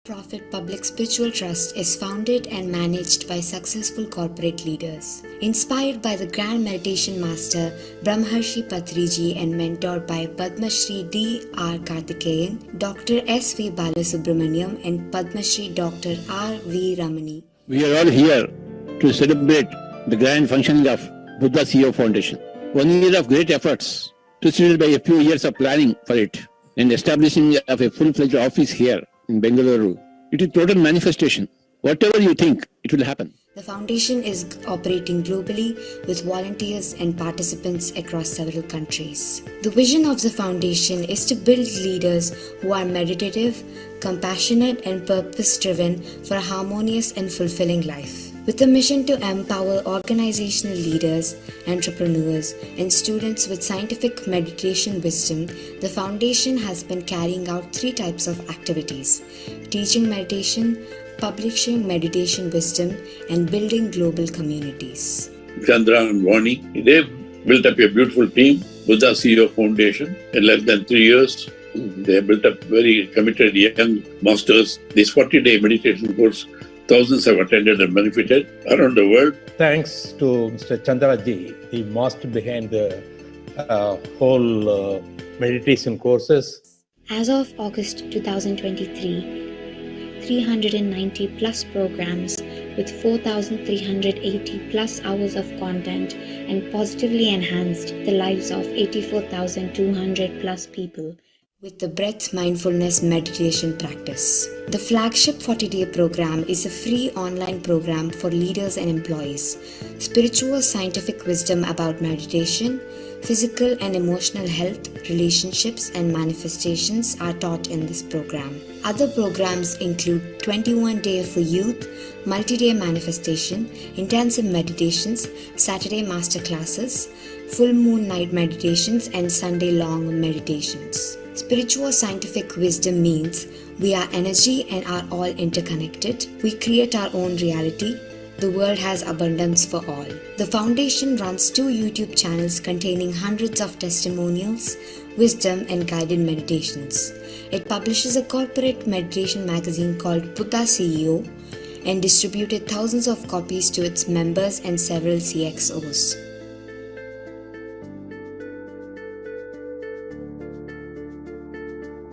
Profit Public Spiritual Trust is founded and managed by successful corporate leaders. Inspired by the Grand Meditation Master Brahmarshi Patriji and mentored by Padma Shri D.R. Karthikeyan, Dr. S.V. Balasubramaniam and Padma Shri Dr. R.V. Ramani. We are all here to celebrate the grand functioning of Buddha CEO Foundation. 1 year of great efforts, preceded by a few years of planning for it and establishing of a full-fledged office here in Bengaluru. It is total manifestation. Whatever you think, it will happen. The foundation is operating globally with volunteers and participants across several countries. The vision of the foundation is to build leaders who are meditative, compassionate and purpose-driven for a harmonious and fulfilling life. With a mission to empower organizational leaders, entrepreneurs, and students with scientific meditation wisdom, the foundation has been carrying out 3 types of activities: teaching meditation, publishing meditation wisdom, and building global communities. Chandra and Vani, they've built up a beautiful team, Buddha CEO Foundation. In less than 3 years, they have built up very committed young masters. This 40-day meditation course, thousands have attended and benefited around the world. Thanks to Mr. Chandra Ji, the master behind the whole meditation courses. As of August 2023, 390 plus programs with 4,380 plus hours of content and positively enhanced the lives of 84,200 plus people with the breath mindfulness meditation practice. The flagship 40-day program is a free online program for leaders and employees. Spiritual scientific wisdom about meditation, physical and emotional health, relationships and manifestations are taught in this program. Other programs include 21 Day for Youth, Multi-Day Manifestation, Intensive Meditations, Saturday Masterclasses, Full Moon Night Meditations and Sunday Long Meditations. Spiritual scientific wisdom means we are energy and are all interconnected. We create our own reality. The world has abundance for all. The foundation runs 2 YouTube channels containing hundreds of testimonials, wisdom and guided meditations. It publishes a corporate meditation magazine called Buddha CEO and distributed thousands of copies to its members and several CXOs.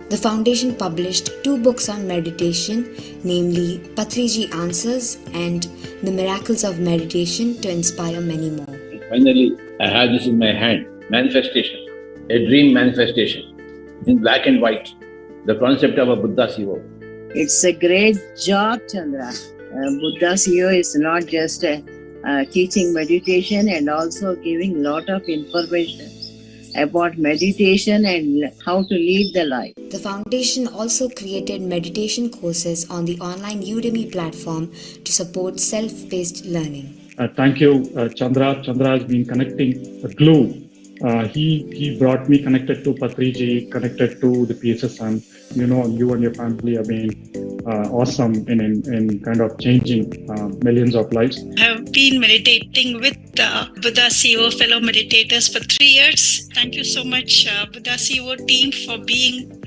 The foundation published 2 books on meditation, namely Patriji Answers and The Miracles of Meditation to inspire many more. Finally, I have this in my hand, manifestation, a dream manifestation, in black and white, the concept of a Buddha CEO. It's a great job, Chandra. Buddha CEO is not just teaching meditation and also giving lot of information about meditation and how to lead the life. The foundation also created meditation courses on the online Udemy platform to support self-paced learning. Thank you, Chandra. Chandra has been connecting the glue. He brought me connected to Patriji, connected to the PSSM. You know, you and your family have been awesome in kind of changing millions of lives. I have been meditating with Buddha CEO fellow meditators for 3 years. Thank you so much, Buddha CEO team, for being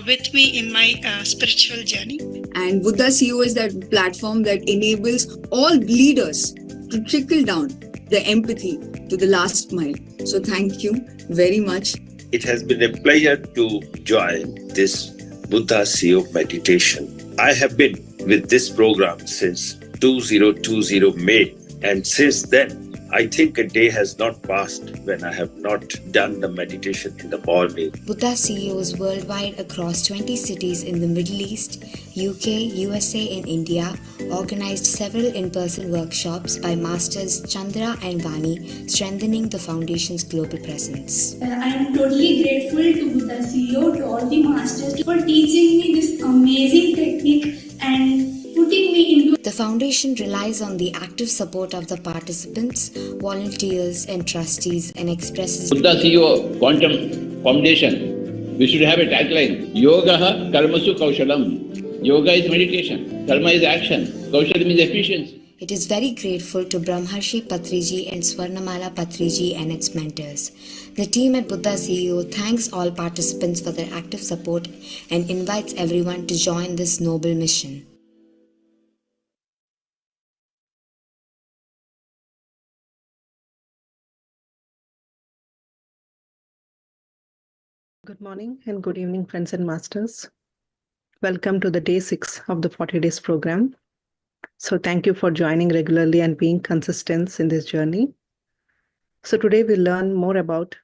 with me in my spiritual journey. And Buddha CEO is that platform that enables all leaders to trickle down the empathy to the last mile. So thank you very much. It has been a pleasure to join this Buddha CEO meditation. I have been with this program since 2020 May, and since then I think a day has not passed when I have not done the meditation in the morning. Buddha CEOs worldwide across 20 cities in the Middle East, UK, USA and India organized several in-person workshops by Masters Chandra and Vani, strengthening the foundation's global presence. I am totally grateful to Buddha CEO, to all the masters for teaching me this amazing technique and putting me into. The foundation relies on the active support of the participants, volunteers and trustees and expresses Buddha CEO Quantum Foundation. We should have a tagline, Yogaha Karmasu Kaushalam. Yoga is meditation, Karma is action, Kaushalam is efficiency. It is very grateful to Brahmarshi Patriji and Swarnamala Patriji and its mentors. The team at Buddha CEO thanks all participants for their active support and invites everyone to join this noble mission. Good morning and good evening, friends and masters. Welcome to the day 6 of the 40 days program. So thank you for joining regularly and being consistent in this journey. So today we'll learn more about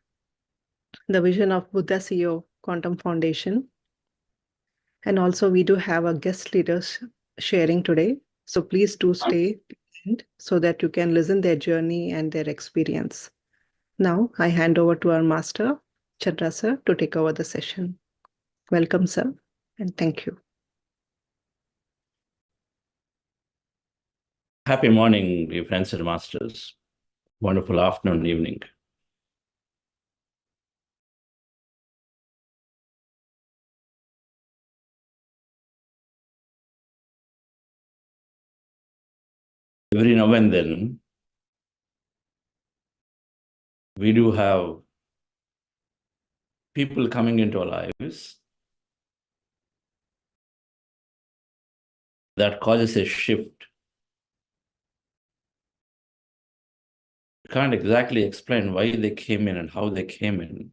the vision of Buddha CEO Quantum Foundation. And also we do have a guest leaders sharing today. So please do stay so that you can listen their journey and their experience. Now I hand over to our master, Chandra sir, to take over the session. Welcome, sir, and thank you. Happy morning, dear friends and masters. Wonderful afternoon, evening. Every now and then, we do have people coming into our lives that causes a shift. Can't exactly explain why they came in and how they came in.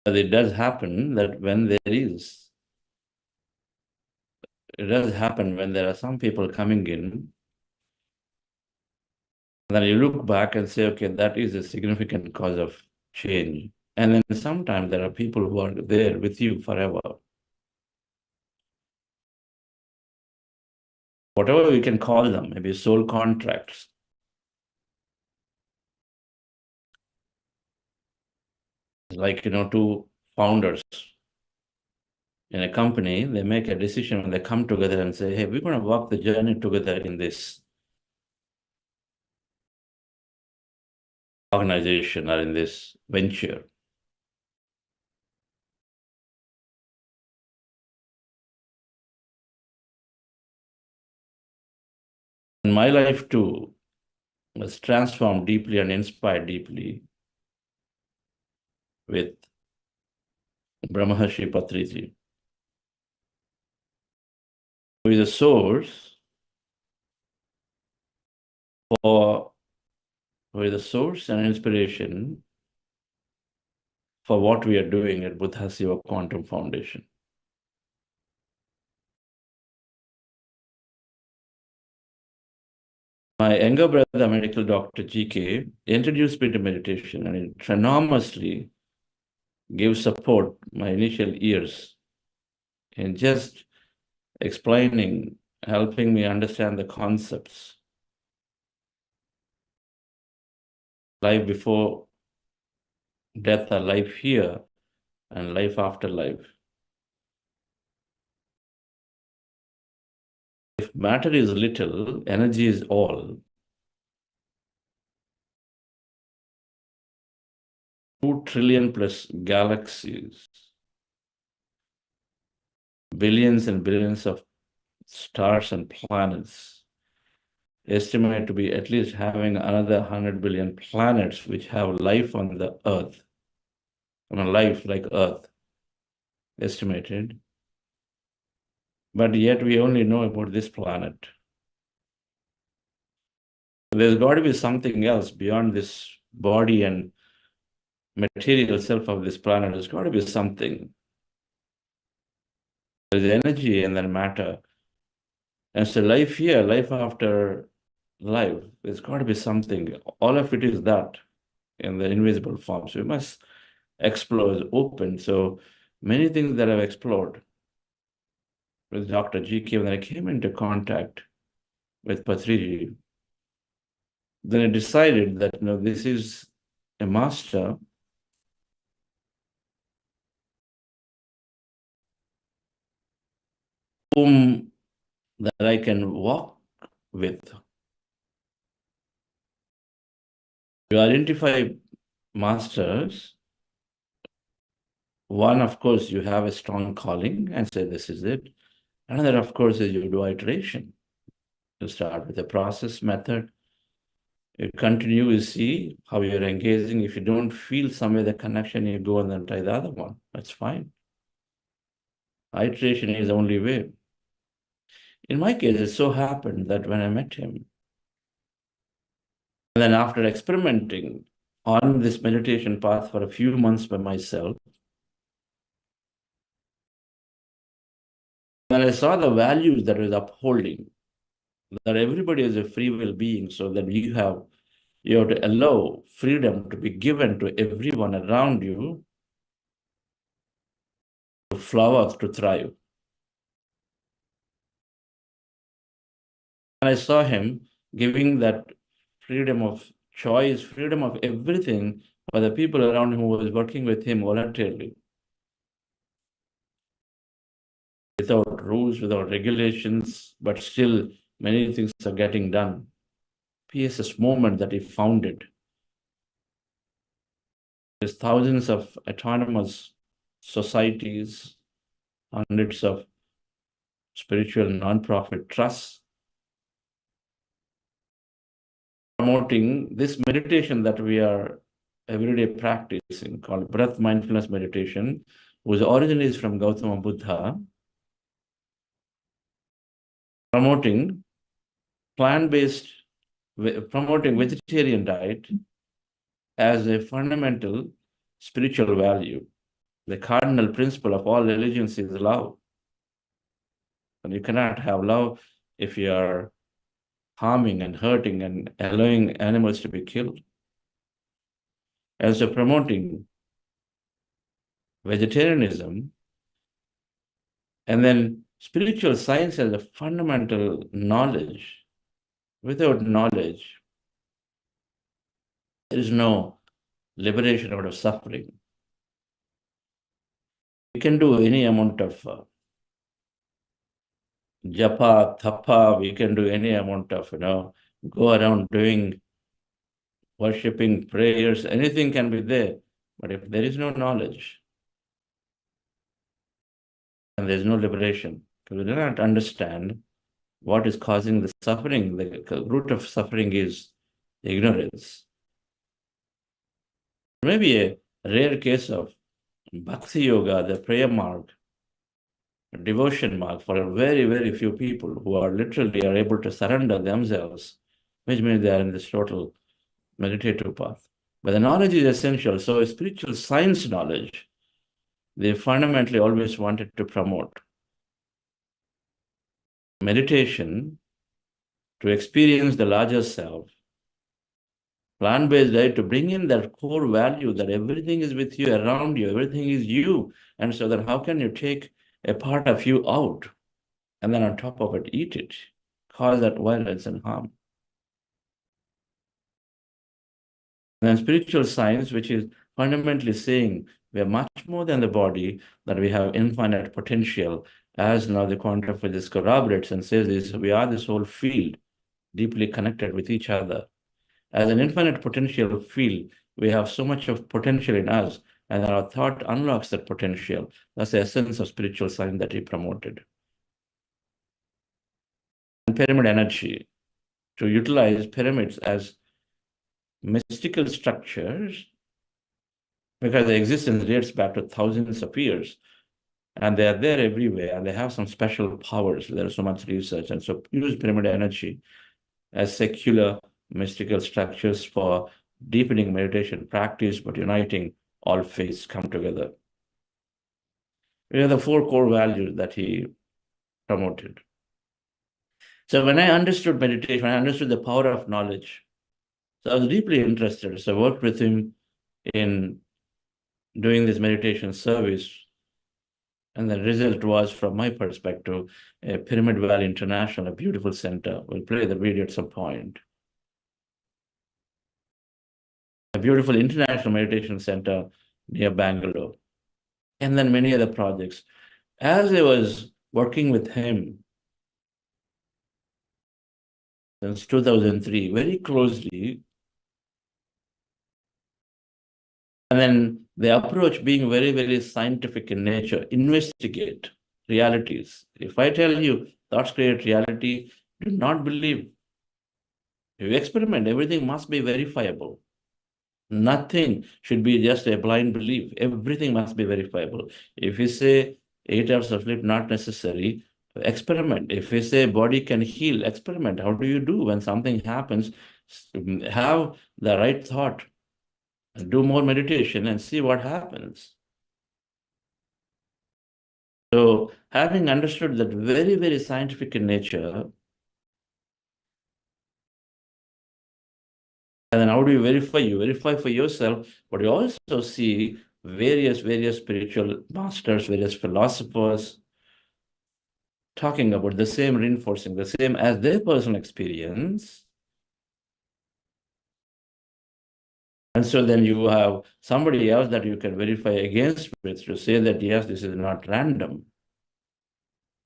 But it does happen that when there are some people coming in, then you look back and say, okay, that is a significant cause of change. And then sometimes there are people who are there with you forever. Whatever we can call them, maybe soul contracts. Like, two founders in a company, they make a decision when they come together and say, hey, we're going to walk the journey together in this organization or in this venture. And my life too was transformed deeply and inspired deeply with Brahmarshi Pitamaha, who is a source and inspiration for what we are doing at Buddha CEO Quantum Foundation. My younger brother, medical doctor GK, introduced me to meditation, and it enormously gave support my initial years in just explaining, helping me understand the concepts. Life before death, or life here, and life after life. If matter is little, energy is all. 2 trillion plus galaxies, billions and billions of stars and planets, estimate to be at least having another 100 billion planets which have life on the Earth, life like Earth, estimated. But yet we only know about this planet. There's got to be something else beyond this body and material self of this planet. There's got to be something. There's energy and then matter. And so life here, life after life, there's got to be something. All of it is that in the invisible form. So we must explore, open. So many things that I've explored with Dr. GK, when I came into contact with Patriji, then I decided that this is a master whom that I can walk with. You identify masters. One, of course, you have a strong calling and say, this is it. Another, of course, is you do iteration. You start with a process method. You continue, you see how you're engaging. If you don't feel somewhere the connection, you go and then try the other one. That's fine. Iteration is the only way. In my case, it so happened that when I met him, and then after experimenting on this meditation path for a few months by myself, when I saw the values that was upholding, that everybody is a free will being, so that you have to allow freedom to be given to everyone around you to flower, to thrive. And I saw him giving that freedom of choice, freedom of everything for the people around him who was working with him voluntarily. Without rules, without regulations, but still many things are getting done. PSS movement that he founded. There's thousands of autonomous societies, hundreds of spiritual non-profit trusts promoting this meditation that we are everyday practicing called breath mindfulness meditation, whose origin is from Gautama Buddha, promoting plant-based, promoting vegetarian diet as a fundamental spiritual value. The cardinal principle of all religions is love. And you cannot have love if you are harming and hurting and allowing animals to be killed. And so promoting vegetarianism, and then spiritual science as a fundamental knowledge. Without knowledge, there is no liberation out of suffering. We can do any amount of japa, thapa, we can do any amount of, go around doing worshipping, prayers, anything can be there. But if there is no knowledge, and there's no liberation, because we do not understand what is causing the suffering. The root of suffering is ignorance. Maybe a rare case of bhakti yoga, the prayer mark, devotion mark for very, very few people who are literally able to surrender themselves, which means they are in this total meditative path. But the knowledge is essential. So spiritual science knowledge, they fundamentally always wanted to promote. Meditation to experience the larger self, plant-based diet to bring in that core value that everything is with you, around you, everything is you. And so then how can you take a part of you out and then on top of it, eat it, cause that violence and harm? And then spiritual science, which is fundamentally saying we are much more than the body, that we have infinite potential, as now the quantum physics corroborates and says this, we are this whole field, deeply connected with each other. As an infinite potential field, we have so much of potential in us, and our thought unlocks that potential. That's the essence of spiritual science that he promoted. And pyramid energy, to utilize pyramids as mystical structures, because their existence dates back to thousands of years, and they are there everywhere, and they have some special powers. There is so much research, and so use pyramid energy as secular mystical structures for deepening meditation practice, but uniting all faiths come together. We have the four core values that he promoted. So when I understood meditation, I understood the power of knowledge. So I was deeply interested. So I worked with him in doing this meditation service. And the result was, from my perspective, a Pyramid Valley International, a beautiful center. We'll play the video at some point. A beautiful international meditation center near Bangalore. And then many other projects. As I was working with him since 2003, very closely, and then the approach being very, very scientific in nature, investigate. realities. If I tell you thoughts create reality, do not believe. If you experiment, everything must be verifiable. Nothing should be just a blind belief. Everything must be verifiable. If you say 8 hours of sleep not necessary, experiment. If you say body can heal, experiment. How do you do when something happens? Have the right thought. Do more meditation and see what happens. So having understood that very, very scientific in nature, and then how do you verify? You verify for yourself, but you also see various spiritual masters, various philosophers talking about the same, reinforcing the same as their personal experience. And so then you have somebody else that you can verify against with to say that, yes, this is not random.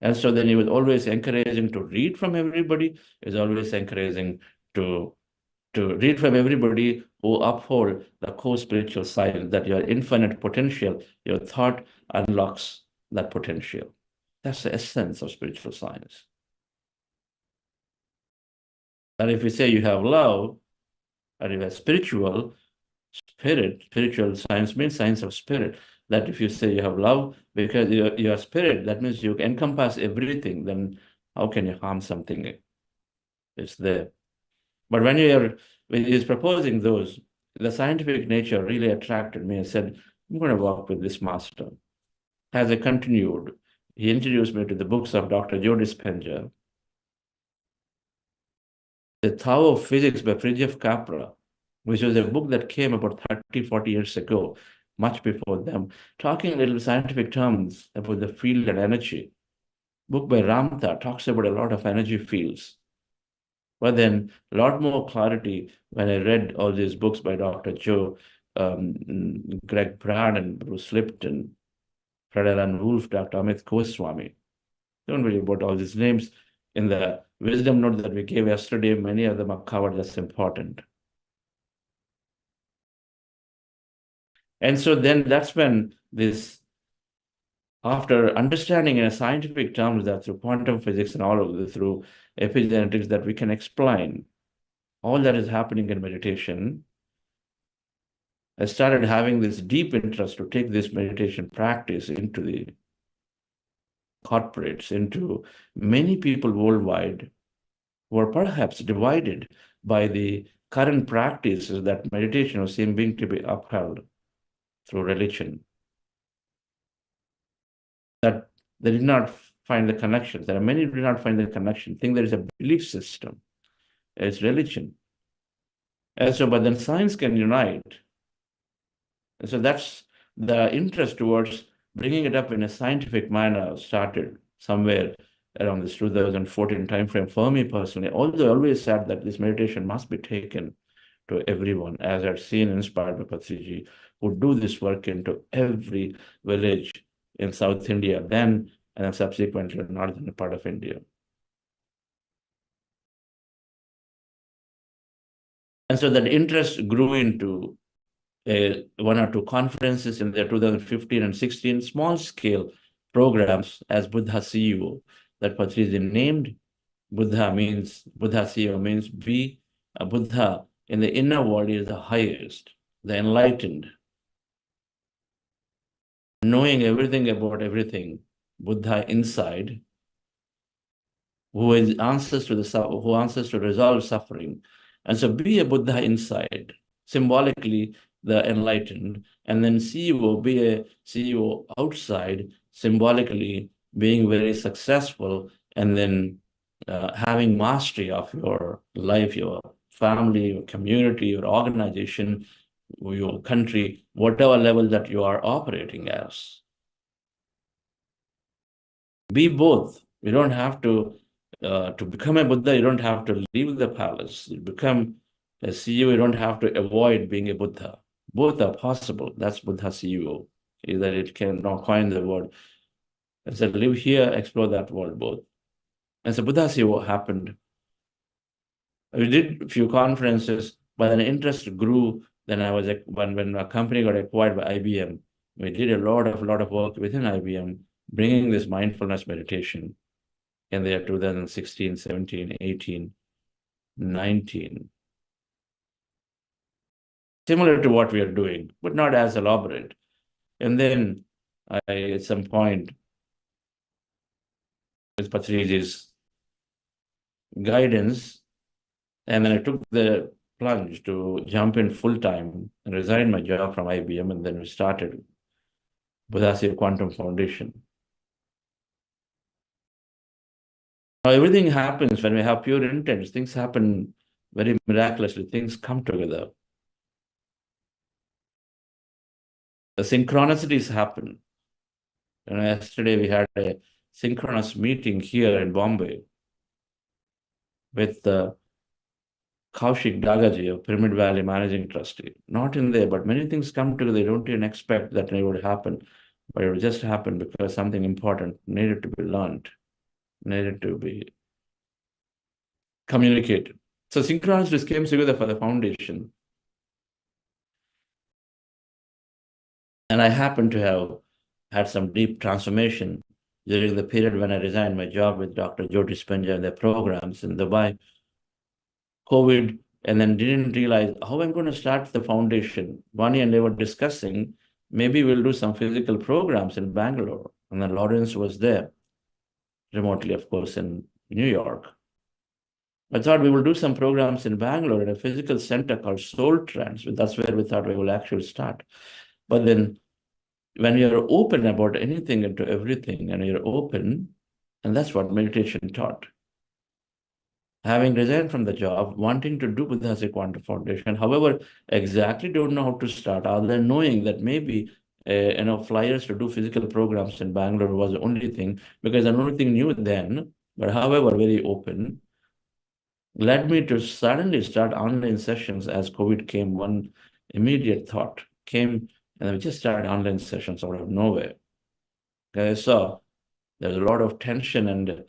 And so then he was always encouraging to read from everybody, is always encouraging to read from everybody who uphold the core spiritual science, that your infinite potential, your thought unlocks that potential. That's the essence of spiritual science. And if you say you have love, and you have spiritual science means science of spirit, that if you say you have love because you are spirit, that means you encompass everything, then how can you harm something? It's there. But when he's proposing those, the scientific nature really attracted me and said, I'm going to work with this master. As I continued, he introduced me to the books of Dr. Joe Dispenza, The Tao of Physics by Fritjof Capra, which was a book that came about 30, 40 years ago, much before them, talking in little scientific terms about the field and energy. Book by Ramtha talks about a lot of energy fields. But then a lot more clarity when I read all these books by Dr. Joe, Greg Brand and Bruce Lipton, Fred Alan Wolf, Dr. Amit Goswami. Don't worry about all these names. In the wisdom note that we gave yesterday, many of them are covered. That's important. And so then that's when this, after understanding in a scientific terms that through quantum physics and all of this, through epigenetics, that we can explain all that is happening in meditation, I started having this deep interest to take this meditation practice into the corporates, into many people worldwide who are perhaps divided by the current practices that meditation was seeming to be upheld through religion. That they did not find the connection. There are many who did not find the connection, think there is a belief system, it's religion. And so, but then science can unite. And so that's the interest towards bringing it up in a scientific manner started somewhere around this 2014 timeframe for me personally. Although I always said that this meditation must be taken to everyone, as I've seen inspired by Patriji, who do this work into every village in South India, then and subsequently northern part of India. And so that interest grew into one or two conferences in the 2015 and 16, small-scale programs as Buddha CEO that Patriji named. Buddha CEO means be a Buddha in the inner world is the highest, the enlightened, knowing everything about everything, Buddha inside, who answers to resolve suffering. And so be a Buddha inside, symbolically the enlightened, and then CEO, be a CEO outside, symbolically being very successful, and then having mastery of your life, your family, your community, your organization, your country, whatever level that you are operating as. Be both. You don't have to become a Buddha, you don't have to leave the palace. You become a CEO, you don't have to avoid being a Buddha. Both are possible. That's Buddha CEO. Either it can now coin the word. And so live here, explore that world both. And so Buddha CEO happened. We did a few conferences, but an interest grew. Then I was when a company got acquired by IBM, we did a lot of work within IBM, bringing this mindfulness meditation in the year 2016, 17, 18, 19. Similar to what we are doing, but not as elaborate. And then at some point, with Patriji's guidance, and then I took the plunge to jump in full time and resign my job from IBM, and then we started Buddha Quantum Foundation. Now, everything happens when we have pure intents. Things happen very miraculously. Things come together. The synchronicities happen. Yesterday we had a synchronous meeting here in Bombay with Kaushik Dagaji of Pyramid Valley Managing Trustee. Not in there, but many things come together. They don't even expect that it would happen, but it would just happen because something important needed to be learned, needed to be communicated. So synchronicities came together for the foundation. And I happen to have had some deep transformation during the period when I resigned my job with Dr. Jyoti Spenja and their programs in Dubai, COVID, and then didn't realize how I'm going to start the foundation. Vani and they were discussing, maybe we'll do some physical programs in Bangalore. And then Lawrence was there, remotely, of course, in New York. I thought we will do some programs in Bangalore at a physical center called Soul Trance. That's where we thought we will actually start. But then when you're open about anything and to everything, and you're open, and that's what meditation taught. Having resigned from the job, wanting to do Buddha's Quantum Foundation, however, exactly don't know how to start, other than knowing that maybe flyers to do physical programs in Bangalore was the only thing, because the only thing new then, but however, very open, led me to suddenly start online sessions as COVID came. One immediate thought came, and we just started online sessions out of nowhere. I saw there's a lot of tension, and a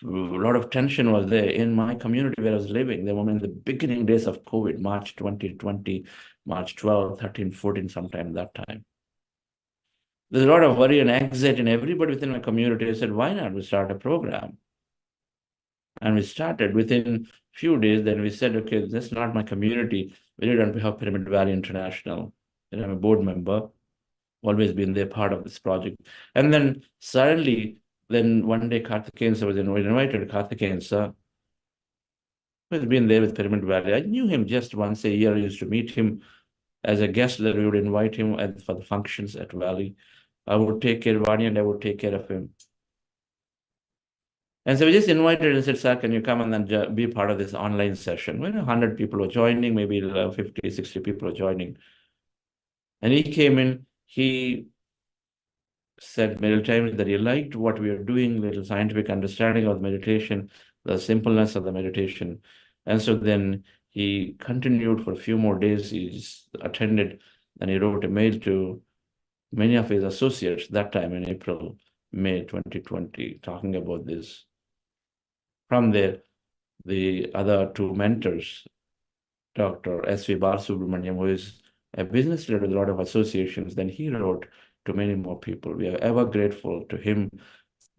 lot of tension was there in my community where I was living. They were in the beginning days of COVID, March 2020, March 12, 13, 14, sometime that time. There's a lot of worry and anxiety in everybody within my community. I said, why not we start a program? And we started within a few days. Then we said, okay, this is not my community. We did on behalf of Pyramid Valley International. And I'm a board member, always been there, part of this project. And then suddenly, then one day Karthikeyan was invited. Karthikeyan sir, who has been there with Pyramid Valley. I knew him just once a year. I used to meet him as a guest that we would invite him for the functions at Valley. I would take care of Vani and I would take care of him. And so we just invited and said, sir, can you come and then be part of this online session? 100 people were joining, maybe 50, 60 people were joining. And he came in, he said many times that he liked what we are doing, little scientific understanding of meditation, the simpleness of the meditation. And so then he continued for a few more days. He just attended, and he wrote a mail to many of his associates that time in April, May 2020, talking about this. From there, the other two mentors, Dr. S.V. Balasubramaniam, who is a business leader with a lot of associations, then he wrote to many more people. We are ever grateful to him,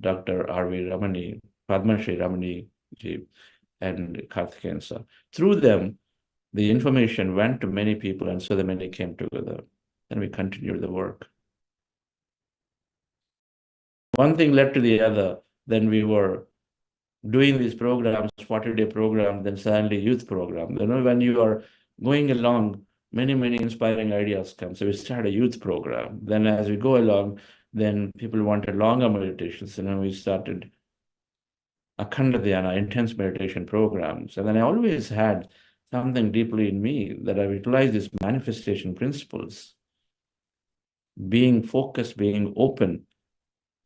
Dr. R.V. Ramani, Padmashri Ramani ji, and Karthikeyan sir. Through them, the information went to many people, and so the many came together, and we continued the work. One thing led to the other. Then we were doing these programs, 40-day program, then suddenly youth program. When you are going along, many inspiring ideas come. So we started a youth program. Then as we go along, then people wanted longer meditations. We started Akhanda Dhyana, intense meditation programs. And then I always had something deeply in me that I utilized these manifestation principles. Being focused, being open,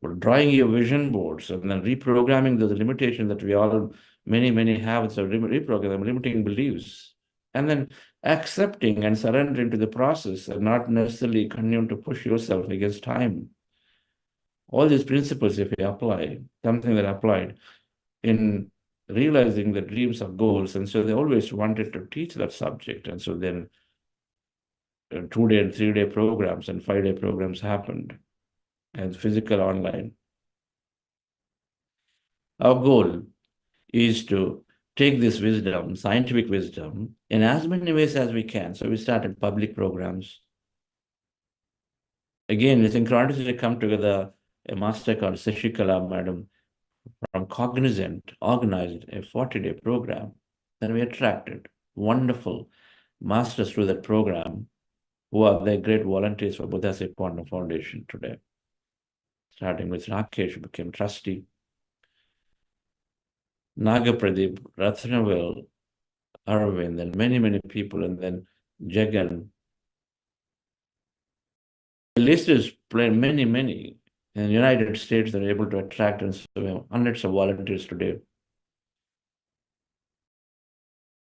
or drawing your vision boards, and then reprogramming those limitations that we all, many have, so reprogram limiting beliefs. And then accepting and surrendering to the process and not necessarily continuing to push yourself against time. All these principles, if you apply, something that applied in realizing the dreams of goals. And so they always wanted to teach that subject. And so then 2-day and 3-day programs and 5-day programs happened, and physical online. Our goal is to take this wisdom, scientific wisdom, in as many ways as we can. So we started public programs. Again, with synchronicity come together, a master called Sashikala Madam from Cognizant organized a 40-day program. Then we attracted wonderful masters through that program who are the great volunteers for Buddha Seva Quantum Foundation today. Starting with Rakesh, who became trustee, Nagapradeep, Ratnaville, Arvind, and many, many people, and then Jagan. The list is many, many. In the United States, they're able to attract and so hundreds of volunteers today.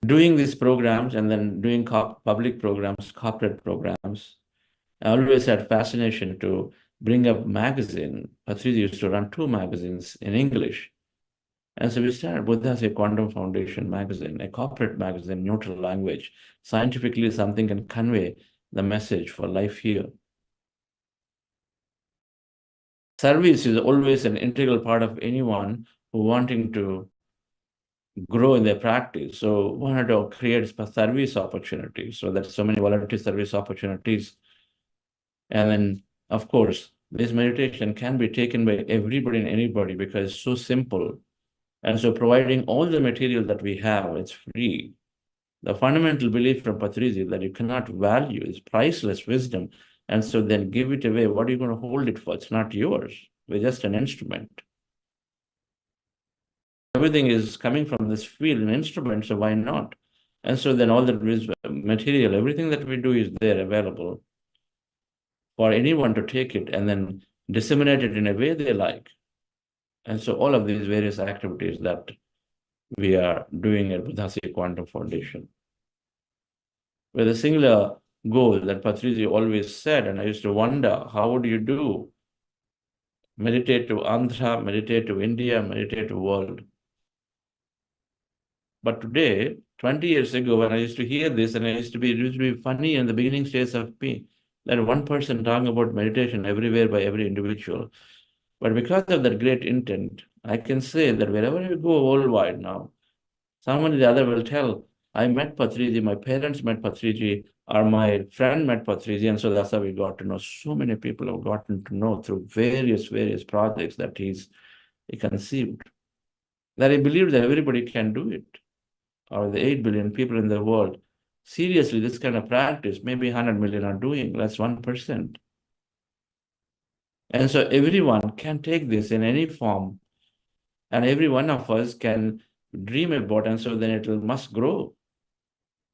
Doing these programs and then doing public programs, corporate programs, I always had fascination to bring up magazine. Patriji used to run 2 magazines in English. And so we started Buddha Seva Quantum Foundation magazine, a corporate magazine, neutral language. Scientifically, something can convey the message for life here. Service is always an integral part of anyone who wanting to grow in their practice. So we wanted to create service opportunities. So there's so many volunteer service opportunities. And then, of course, this meditation can be taken by everybody and anybody because it's so simple. And so providing all the material that we have, it's free. The fundamental belief from Patriji that you cannot value is priceless wisdom. And so then give it away. What are you going to hold it for? It's not yours. We're just an instrument. Everything is coming from this field, an instrument, so why not? And so then all the material, everything that we do is there available for anyone to take it and then disseminate it in a way they like. And so all of these various activities that we are doing at Buddha Seva Quantum Foundation, with a singular goal that Patriji always said, and I used to wonder, how would you do? Meditate to Andhra, meditate to India, meditate to world. But today, 20 years ago, when I used to hear this, and it used to be funny in the beginning stages of me, that one person talking about meditation everywhere by every individual. But because of that great intent, I can say that wherever you go worldwide now, someone or the other will tell, I met Patriji, my parents met Patriji, or my friend met Patriji, and so that's how we got to know. So many people have gotten to know through various projects that he conceived. That he believed that everybody can do it, or the 8 billion people in the world. Seriously, this kind of practice, maybe 100 million are doing, that's 1%. And so everyone can take this in any form, and every one of us can dream about, and so then it must grow.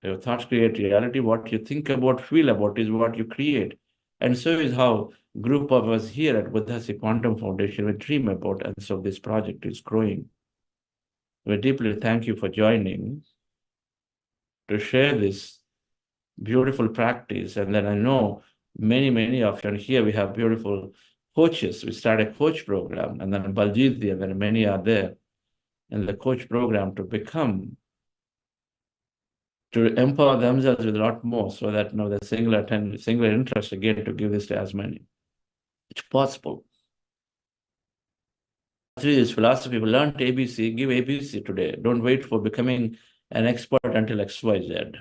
Your thoughts create reality. What you think about, feel about is what you create. And so is how group of us here at Buddha Seva Quantum Foundation we dream about, and so this project is growing. We deeply thank you for joining to share this beautiful practice. And then I know many of you, and here we have beautiful coaches. We started a coach program, and then Baljit, and then many are there in the coach program to empower themselves with a lot more, so that the singular interest again to give this to as many. It's possible. Through this philosophy, we learned ABC, give ABC today. Don't wait for becoming an expert until XYZ.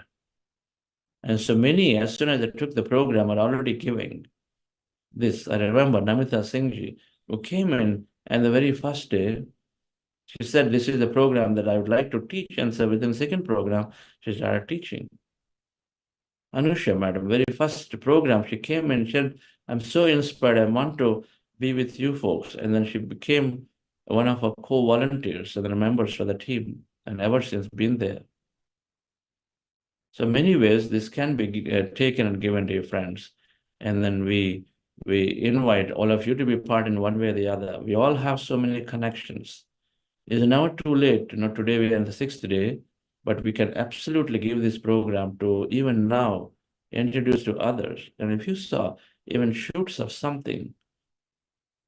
And so many, as soon as I took the program, are already giving this. I remember Namita Singhji, who came in, and the very first day, she said, this is the program that I would like to teach. And so within the second program, she started teaching. Anusha, madam, very first program, she came and said, I'm so inspired, I want to be with you folks. And then she became one of our co-volunteers and the members for the team, and ever since been there. So many ways this can be taken and given to your friends. And then we invite all of you to be part in one way or the other. We all have so many connections. It's never too late. Today we are on the 6th day, but we can absolutely give this program to even now introduce to others. And if you saw even shoots of something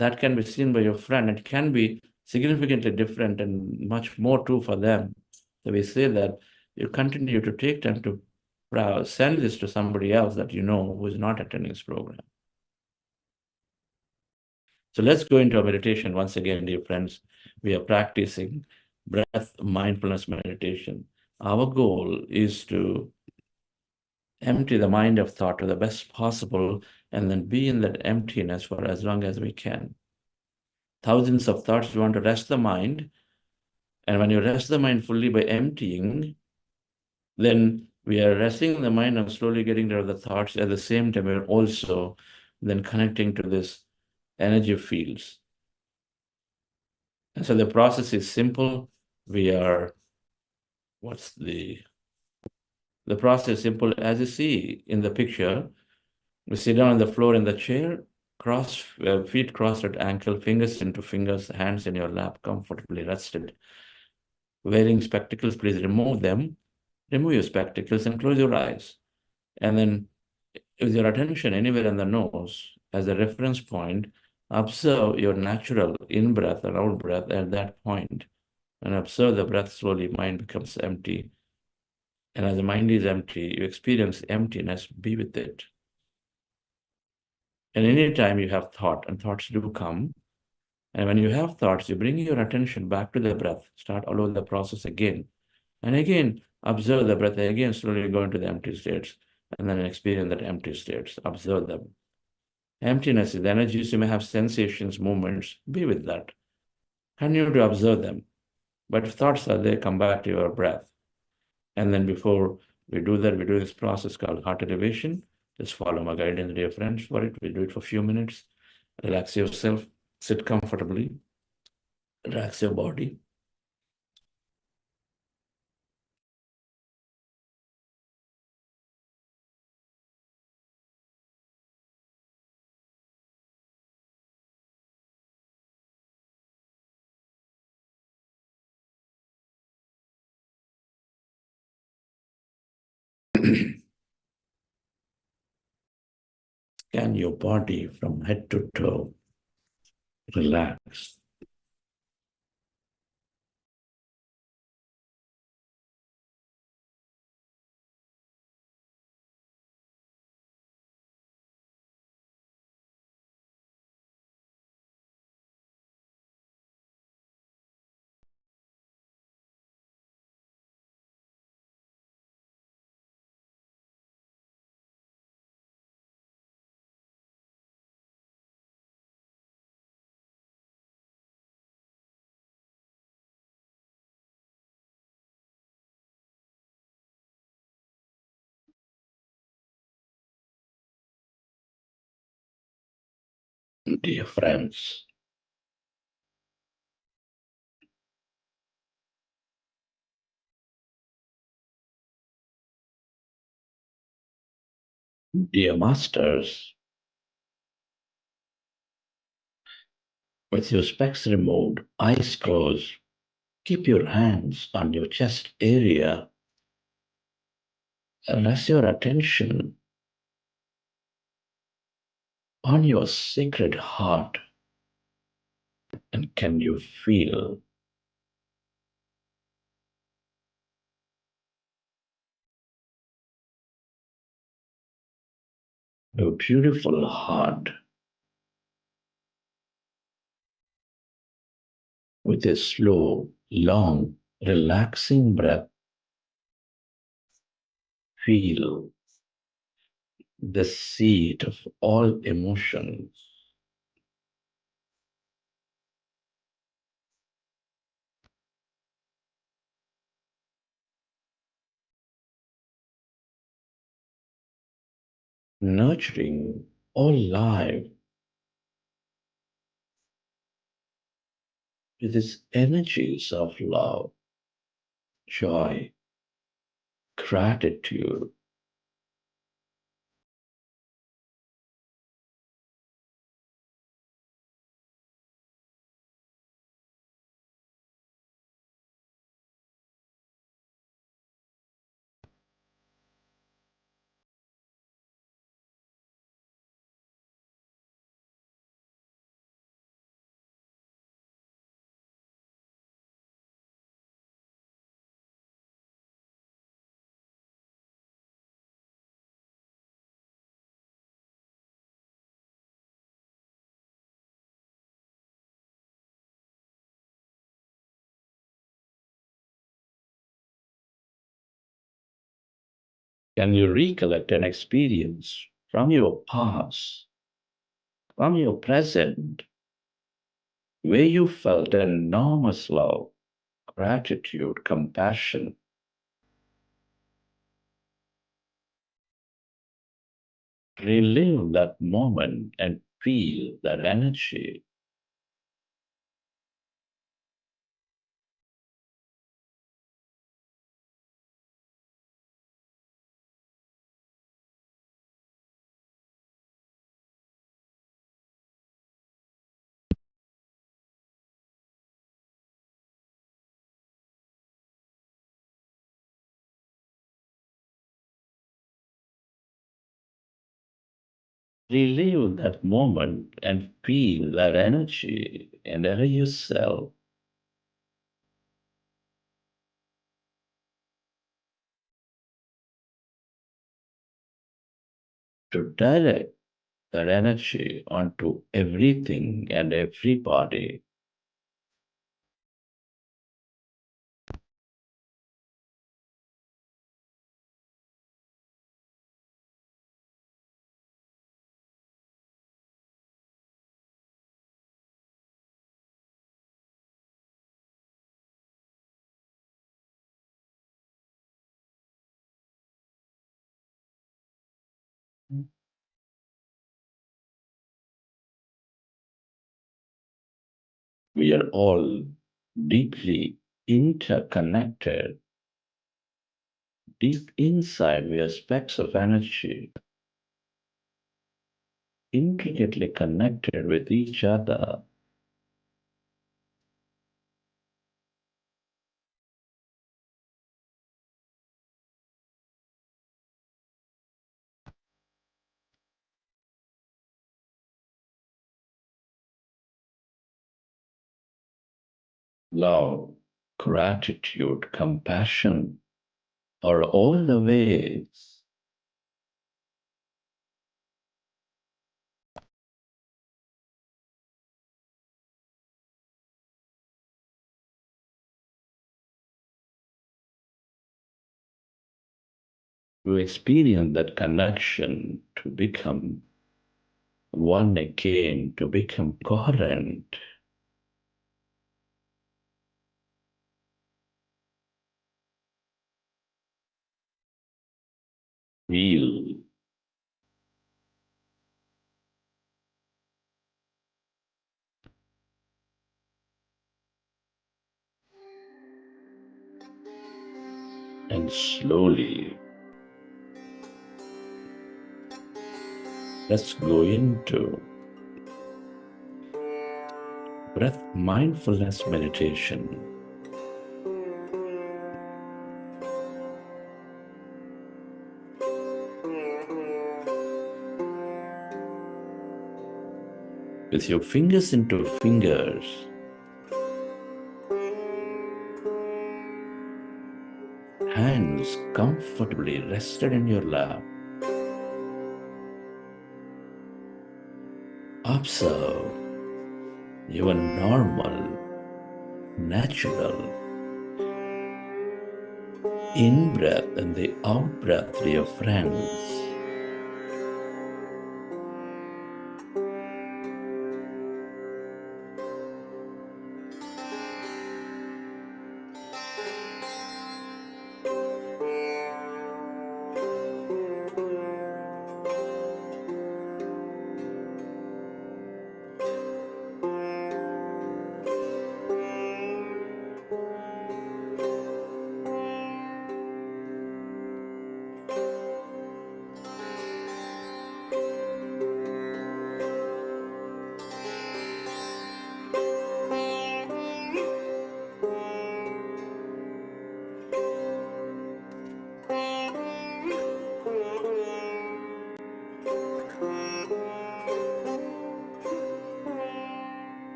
that can be seen by your friend, it can be significantly different and much more true for them. So we say that you continue to take time to send this to somebody else that you know who is not attending this program. So let's go into a meditation once again, dear friends. we are practicing breath mindfulness meditation. Our goal is to empty the mind of thought to the best possible and then be in that emptiness for as long as we can. Thousands of thoughts, we want to rest the mind. And when you rest the mind fully by emptying, then we are resting the mind and slowly getting rid of the thoughts. At the same time, we're also then connecting to this energy fields. And so the process is simple. The process is simple as you see in the picture. We sit down on the floor in the chair, feet crossed at ankle, fingers into fingers, hands in your lap, comfortably rested. Wearing spectacles, please remove them. Remove your spectacles and close your eyes. And then with your attention anywhere in the nose as a reference point, observe your natural in-breath and out-breath at that point. And observe the breath slowly, mind becomes empty. And as the mind is empty, you experience emptiness, be with it. And anytime you have thought, and thoughts do come, and when you have thoughts, you bring your attention back to the breath, start all over the process again. And again, observe the breath, again slowly go into the empty states, and then experience that empty states, observe them. Emptiness is the energies, you may have sensations, movements, be with that. Continue to observe them. But if thoughts are there, come back to your breath. And then before we do that, we do this process called heart elevation. Just follow my guidance, dear friends, for it. We do it for a few minutes. Relax yourself, sit comfortably, relax your body. Scan your body from head to toe. Relax. Dear friends, dear masters, with your specs removed, eyes closed, keep your hands on your chest area and rest your attention on your sacred heart. And can you feel your beautiful heart with a slow, long, relaxing breath? Feel the seat of all emotions. Nurturing all life with its energies of love, joy, gratitude. Can you recollect an experience from your past, from your present, where you felt enormous love, gratitude, compassion? Relive that moment and feel that energy. Relive that moment and feel that energy and enter yourself. To direct that energy onto everything and everybody. We are all deeply interconnected. Deep inside, we are specks of energy, intricately connected with each other. Love, gratitude, compassion are all the ways to experience that connection, to become one again, to become coherent. Feel and slowly let's go into breath mindfulness meditation. With your fingers into fingers, hands comfortably rested in your lap. Observe your normal, natural in-breath and the out-breath, dear friends.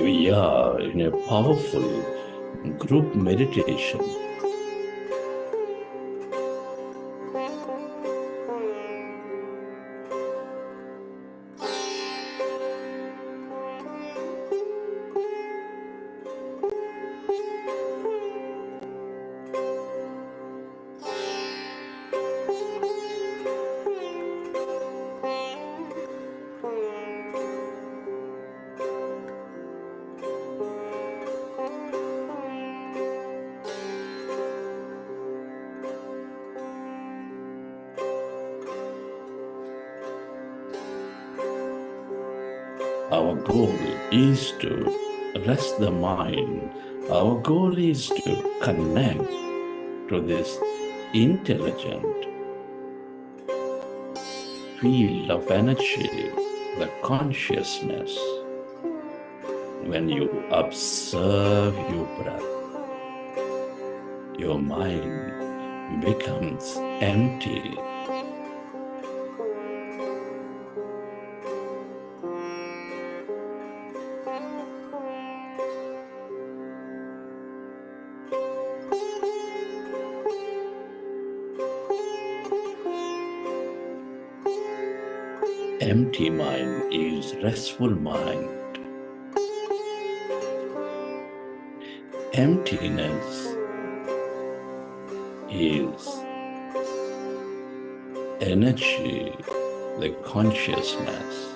We are in a powerful group meditation. Our goal is to rest the mind. Our goal is to connect to this intelligent field of energy, the consciousness. When you observe your breath, your mind becomes empty. Empty mind is restful mind. Emptiness is energy, the consciousness.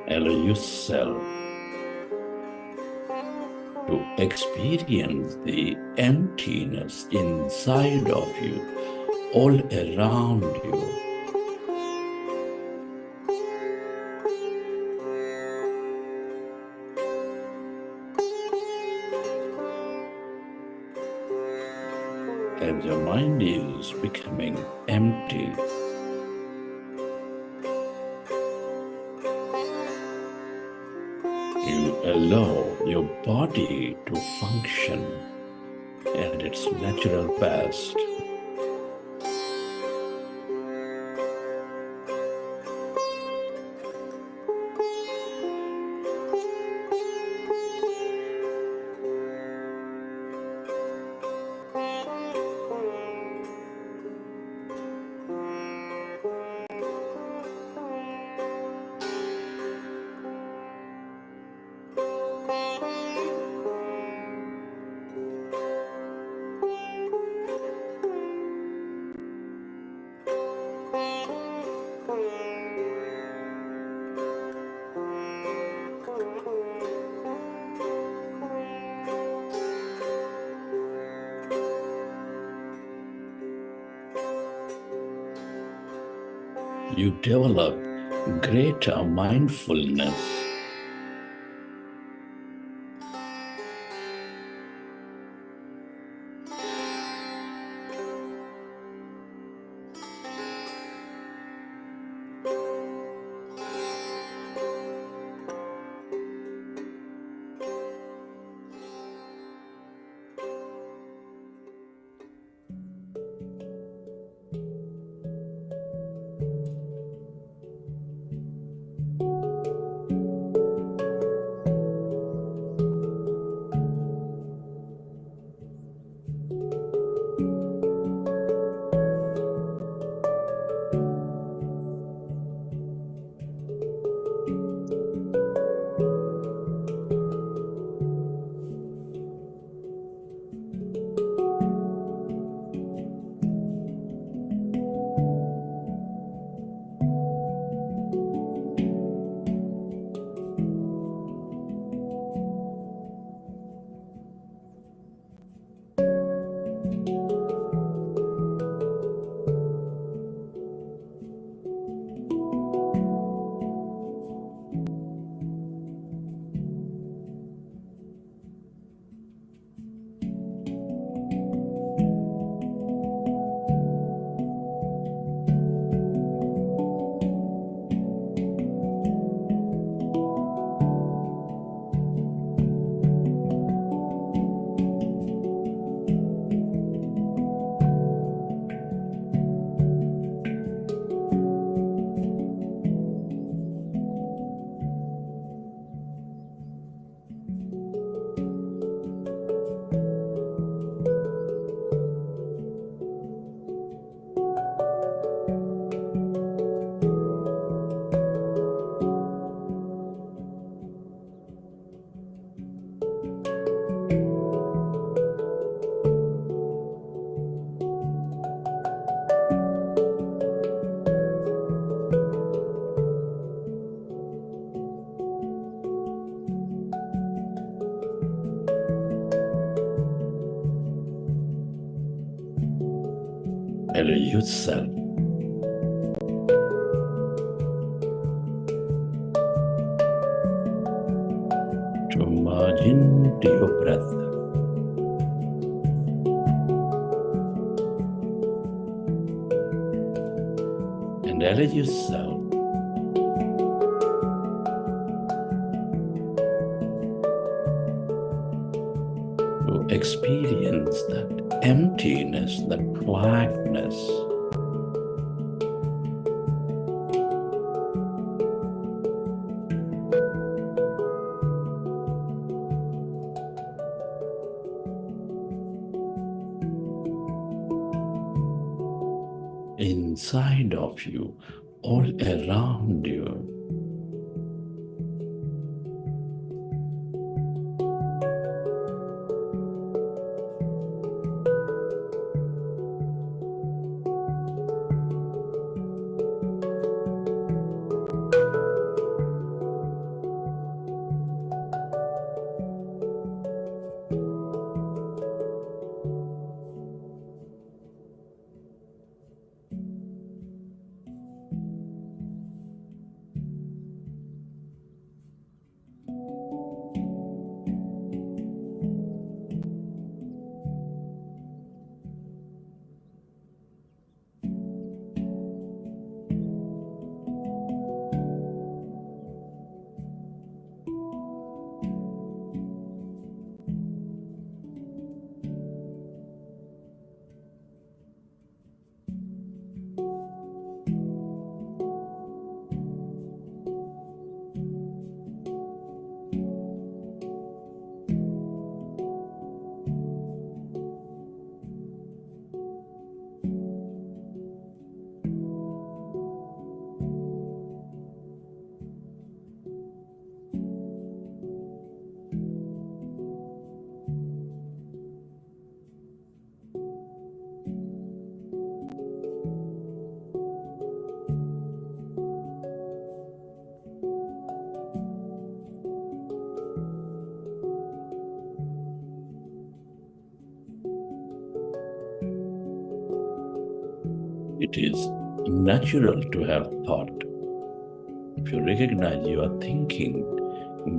Allow yourself to experience the emptiness inside of you, all around you. As your mind is becoming empty, you allow your body to function at its natural best. You develop greater mindfulness. Allow yourself to merge into your breath. And allow yourself to experience that emptiness, that blackness. Inside of you, all around you. It is natural to have thought. If you recognize you are thinking,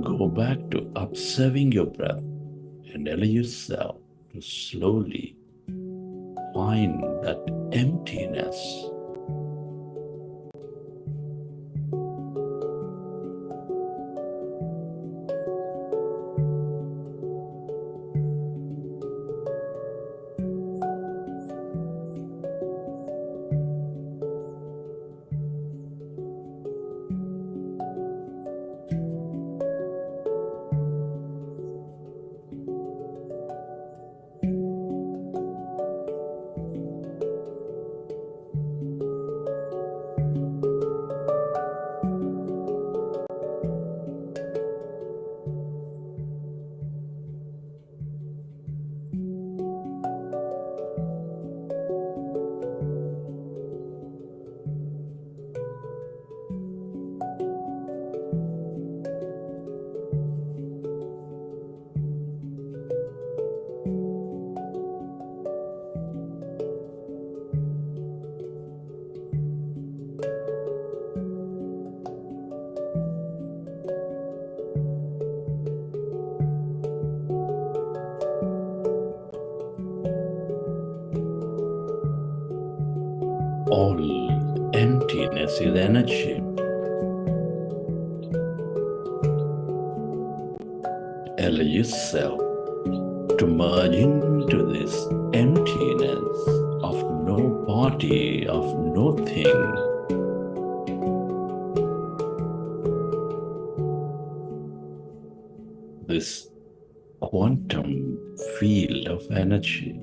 go back to observing your breath and allow yourself to slowly find that emptiness. All emptiness is energy. Allow yourself to merge into this emptiness of no body, of no thing. This quantum field of energy.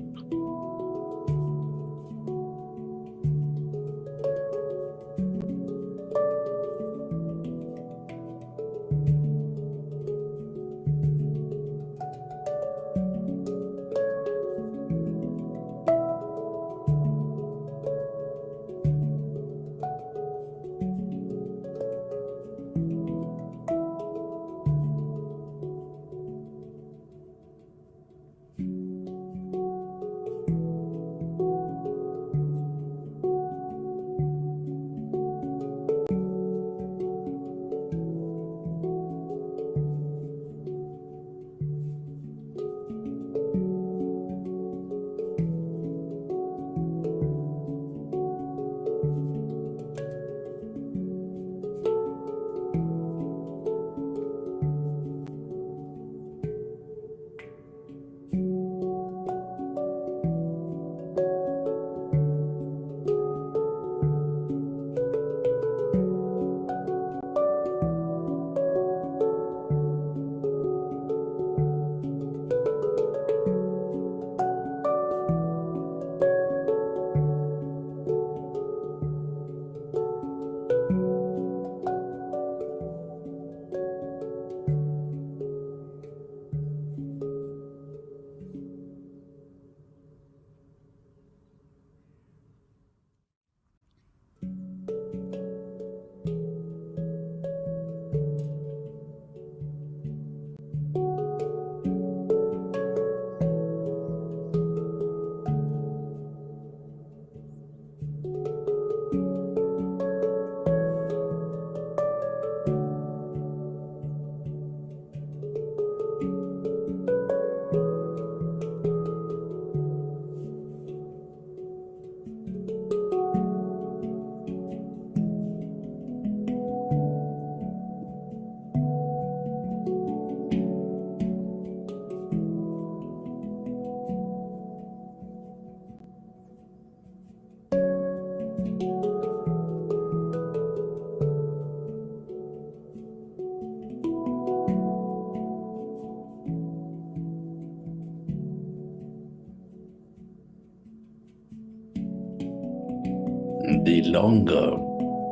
the longer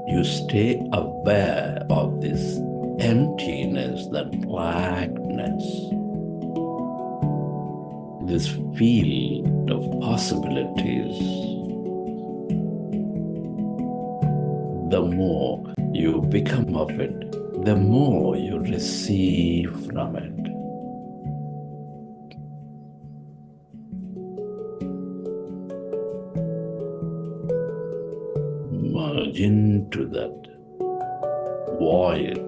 you stay aware of this emptiness, that blackness, this field of possibilities, the more you become of it, the more you receive from it. Merge into that void.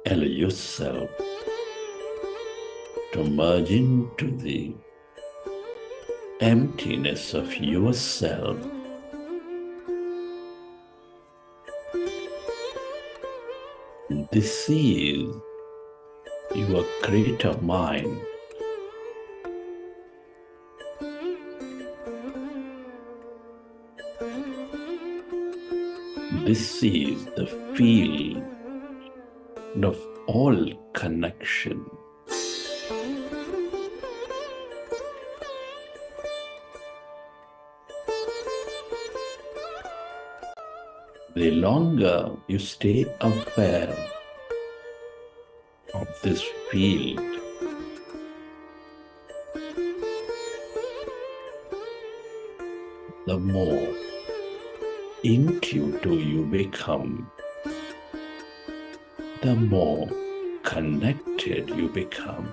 Allow yourself to merge into the emptiness of yourself. This is your greater mind. This is the field of all connection. The longer you stay aware of this field, the more intuitive you become, the more connected you become.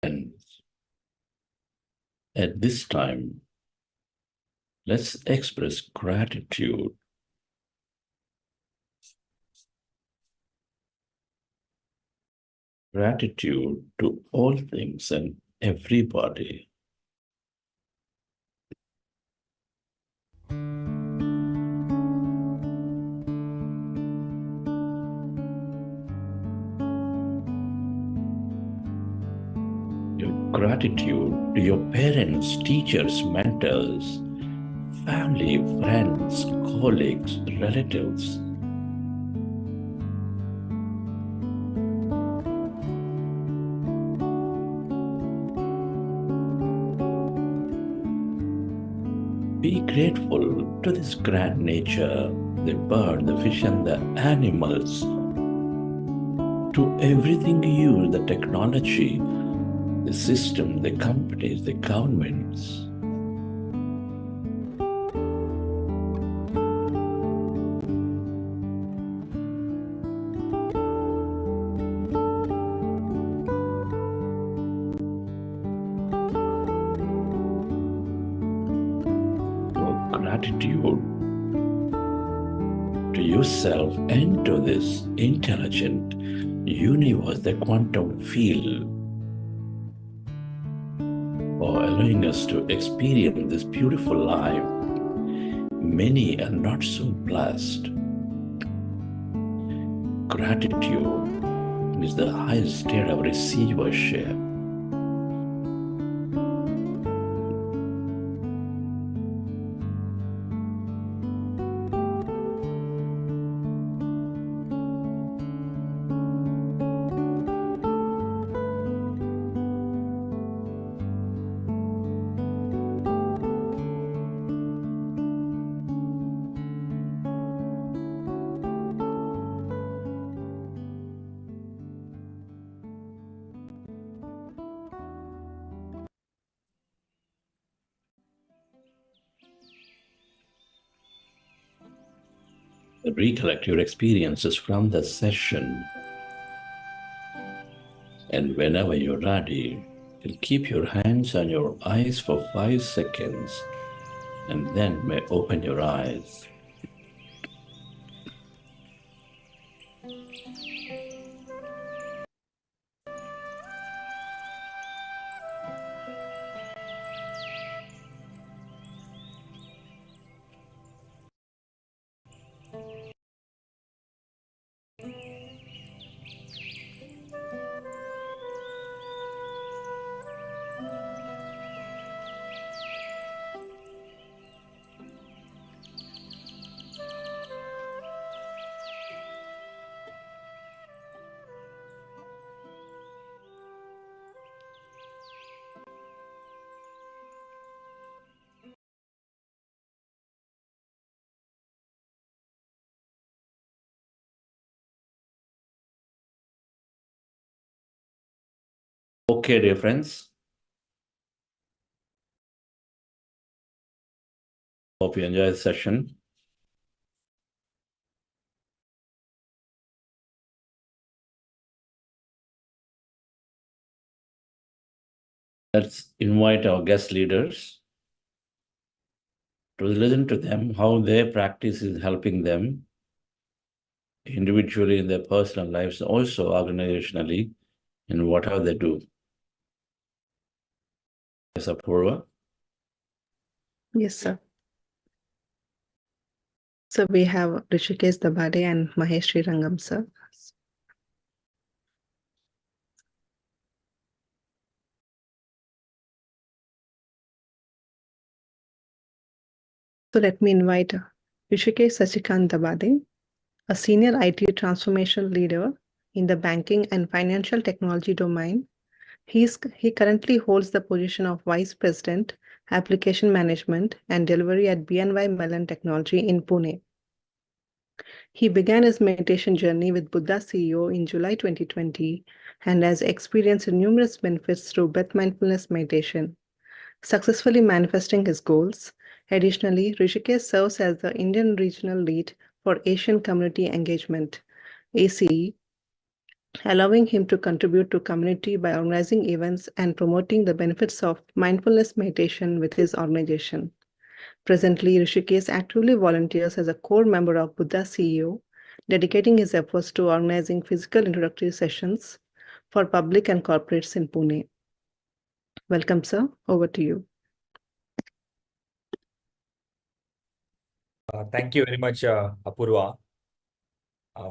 And at this time, let's express gratitude. Gratitude to all things and everybody. Gratitude to your parents, teachers, mentors, family, friends, colleagues, relatives. Be grateful to this grand nature, the bird, the fish, and the animals, to everything you use, the technology, the system, the companies, the governments. Gratitude to yourself and to this intelligent universe, the quantum field, for allowing us to experience this beautiful life. Many are not so blessed. Gratitude is the highest state of receivership. Recollect your experiences from the session, and whenever you're ready, you'll keep your hands on your eyes for 5 seconds and then may open your eyes. Okay, dear friends. Hope you enjoy the session. Let's invite our guest leaders to listen to them, how their practice is helping them individually in their personal lives, also organizationally, in whatever they do. Yes, Apurva? Yes, sir. So we have Rishikesh Dabade and Mahesh Srirangam, sir. So let me invite Rishikesh Sachikant Dabade, a senior IT transformation leader in the banking and financial technology domain. He currently holds the position of Vice President, Application Management and Delivery at BNY Mellon Technology in Pune. He began his meditation journey with Buddha CEO in July 2020 and has experienced numerous benefits through breath mindfulness meditation, successfully manifesting his goals. Additionally, Rishikesh serves as the Indian Regional Lead for Asian Community Engagement, ACE, allowing him to contribute to community by organizing events and promoting the benefits of mindfulness meditation with his organization. Presently, Rishikesh actively volunteers as a core member of Buddha CEO, dedicating his efforts to organizing physical introductory sessions for public and corporates in Pune. Welcome, sir. Over to you. Thank you very much, Apurva,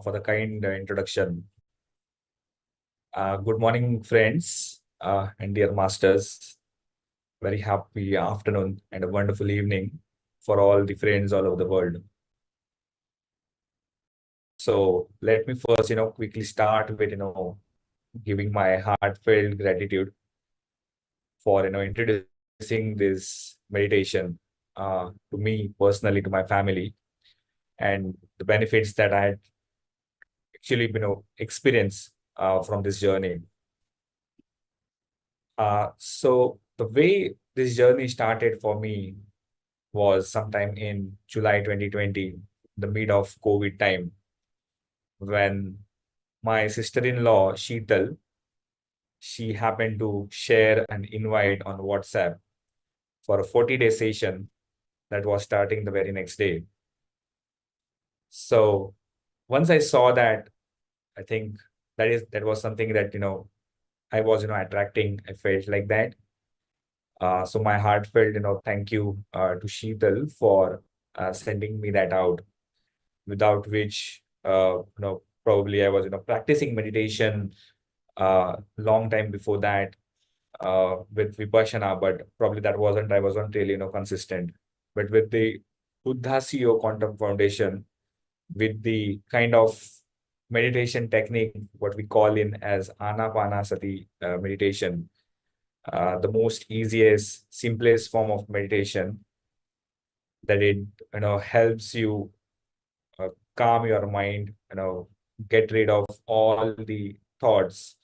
for the kind introduction. Good morning, friends and dear masters. Very happy afternoon and a wonderful evening for all the friends all over the world. So let me first, quickly start with, giving my heartfelt gratitude for, introducing this meditation to me personally, to my family, and the benefits that I had actually, experienced from this journey. So the way this journey started for me was sometime in July 2020, the mid of COVID time, when my sister-in-law, Sheetal, she happened to share an invite on WhatsApp for a 40-day session that was starting the very next day. So once I saw that, I think that was something that, I was, attracting. I felt like that. So my heartfelt, thank you to Sheetal for sending me that out, without which, probably I was, practicing meditation long time before that with Vipassana, but probably I wasn't really, consistent. But with the Buddha CEO Quantum Foundation, with the kind of meditation technique, what we call in as Anapanasati meditation, the most easiest, simplest form of meditation, that it helps you calm your mind, get rid of all the thoughts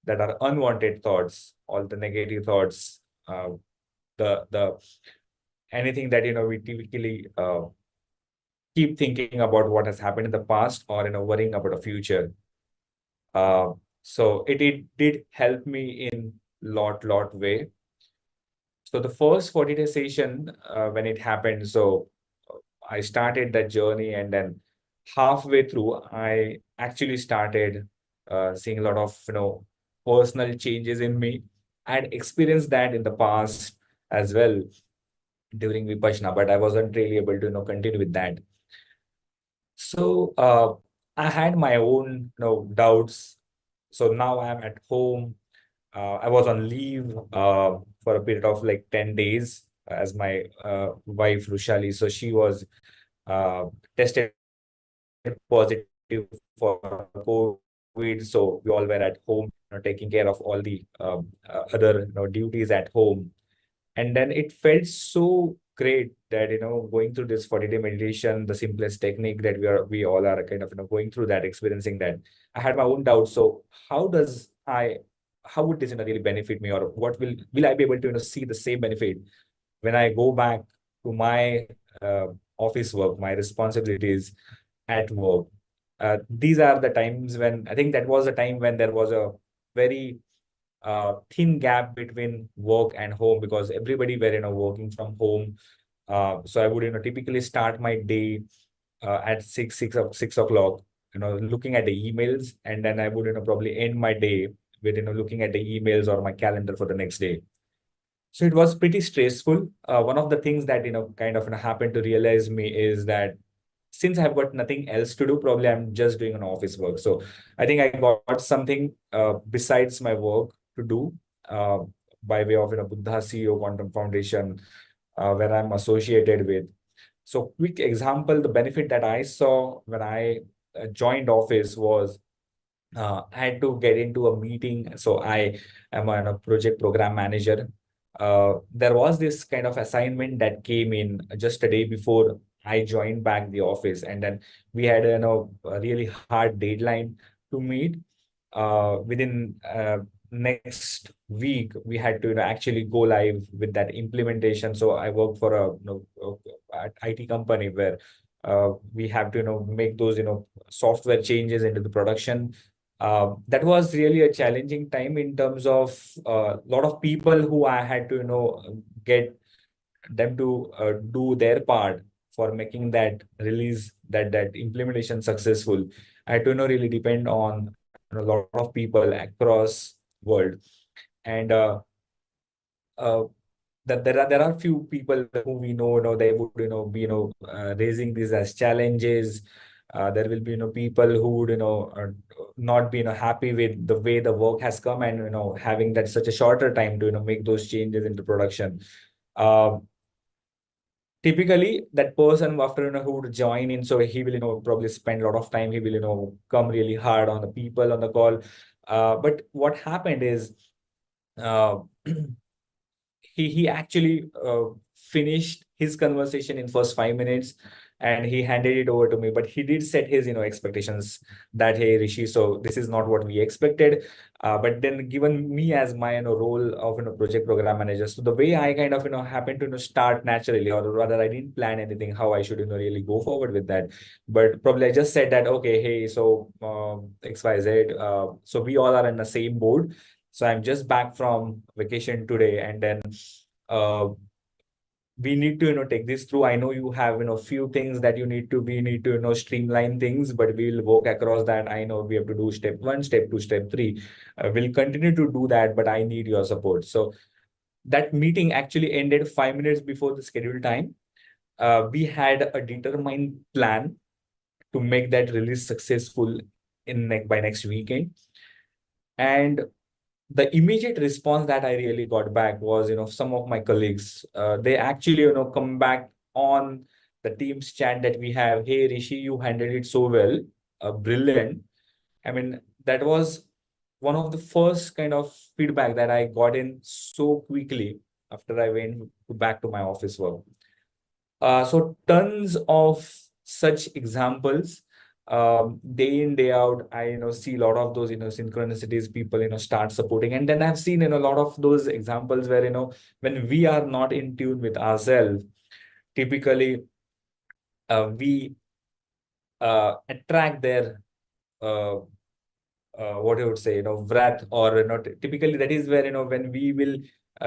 that are unwanted thoughts, all the negative thoughts, the anything that we typically keep thinking about what has happened in the past, or worrying about the future. So it did help me in lot way. So the first 40-day session, when it happened, so I started that journey, and then halfway through, I actually started seeing a lot of personal changes in me. I had experienced that in the past as well during Vipassana, but I wasn't really able to continue with that. So I had my own doubts. So now I'm at home. I was on leave for a period of like 10 days as my wife Rushali. So she was tested positive for COVID. So we all were at home, taking care of all the other duties at home. And then it felt so great that going through this 40-day meditation, the simplest technique that we all are kind of going through that, experiencing that. I had my own doubts. So how would this really benefit me, or what will I be able to see the same benefit when I go back to my office work, my responsibilities at work? These are the times when I think that was a time when there was a very thin gap between work and home, because everybody were working from home. So I would typically start my day at 6 o'clock, looking at the emails, and then I would probably end my day with looking at the emails or my calendar for the next day. So it was pretty stressful. One of the things that kind of happened to realize me is that since I've got nothing else to do, probably I'm just doing an office work. So I think I got something besides my work to do by way of Buddha CEO Quantum Foundation, where I'm associated with. So quick example, the benefit that I saw when I joined office was I had to get into a meeting. So I am a project program manager. There was this kind of assignment that came in just a day before I joined back the office, and then we had a really hard deadline to meet. Within next week, we had to actually go live with that implementation. So I work for a IT company where we have to make those software changes into the production That was really a challenging time in terms of a lot of people who I had to get them to do their part for making that release, that implementation successful. I had to really depend on a lot of people across world. And that there are few people who we know they would be raising these as challenges. There will be people who would not be happy with the way the work has come, and having that such a shorter time to make those changes into production. Typically that person after who would join in, so he will probably spend a lot of time, he will come really hard on the people on the call. But what happened is uh, he actually finished his conversation in first 5 minutes, and he handed it over to me. But he did set his expectations that, hey Rishi, so this is not what we expected. But then given me as my role of project program manager, so the way I kind of happened to start naturally, or rather I didn't plan anything how I should really go forward with that. But probably I just said that, okay, hey, so XYZ, so we all are in the same boat. So I'm just back from vacation today, and then we need to take this through. I know you have few things that we need to streamline things, but we'll work across that. I know we have to do step 1, step 2, step 3. We'll continue to do that, but I need your support. So that meeting actually ended 5 minutes before the scheduled time. We had a determined plan to make that release successful by next weekend. And the immediate response that I really got back was, some of my colleagues, they actually, come back on the Teams chat that we have. Hey, Rishi, you handled it so well. Brilliant. I mean, that was one of the first kind of feedback that I got in so quickly after I went back to my office work. So tons of such examples. Day in, day out, I see a lot of those synchronicities, people start supporting. And then I've seen a lot of those examples where when we are not in tune with ourselves, typically we attract their what I would say, wrath, or typically that is where when we will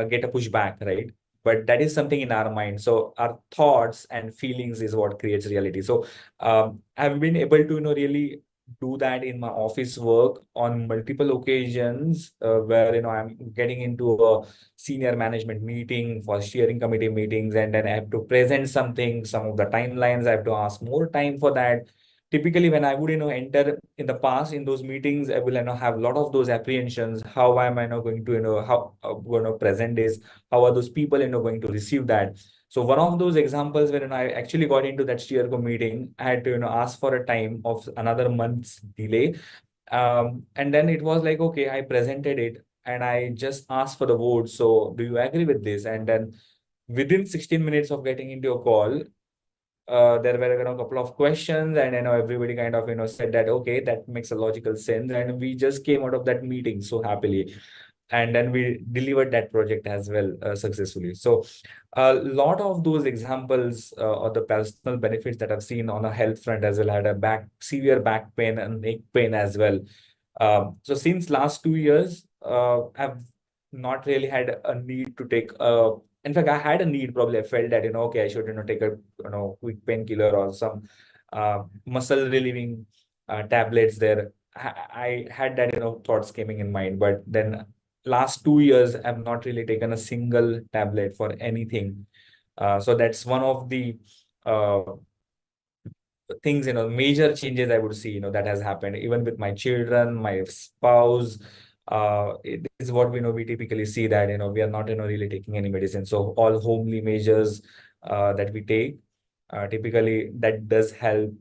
get a pushback, right? But that is something in our mind. So our thoughts and feelings is what creates reality. So I've been able to really do that in my office work on multiple occasions, where I'm getting into a senior management meeting for steering committee meetings, and then I have to present something, some of the timelines, I have to ask more time for that. Typically when I would enter in the past in those meetings, I will have a lot of those apprehensions. How am I going to how going to present this? How are those people going to receive that? So one of those examples when I actually got into that steerco meeting, I had to ask for a time of another month's delay. And then it was like, okay, I presented it and I just asked for the vote. So do you agree with this? And then within 16 minutes of getting into a call, there were a couple of questions, and everybody kind of said that, okay, that makes a logical sense, and we just came out of that meeting so happily, and then we delivered that project as well successfully. So a lot of those examples or the personal benefits that I've seen on a health front as well. I had a severe back pain and neck pain as well. So since last 2 years, I've not really had a need to take in fact, I had a need, probably I felt that, okay, I should, take a, quick painkiller or some muscle relieving tablets there. I had that, thoughts coming in mind, but then last 2 years, I've not really taken a single tablet for anything. So that's one of the things, major changes I would see, that has happened even with my children, my spouse. It is what we typically see that, we are not, really taking any medicine. So all homely measures that we take, typically that does help.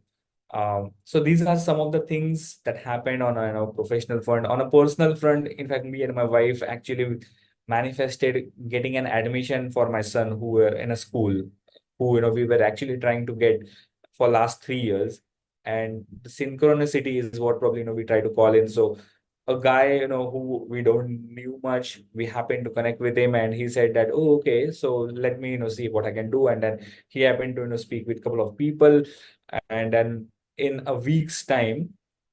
So these are some of the things that happened on a professional front. On a personal front, in fact, me and my wife actually manifested getting an admission for my son who were in a school who we were actually trying to get for last 3 years. And the synchronicity is what probably we try to call in. So a guy who we don't knew much, we happened to connect with him, and he said that, oh, okay, so let me see what I can do. And then he happened to speak with a couple of people, and then in a week's time,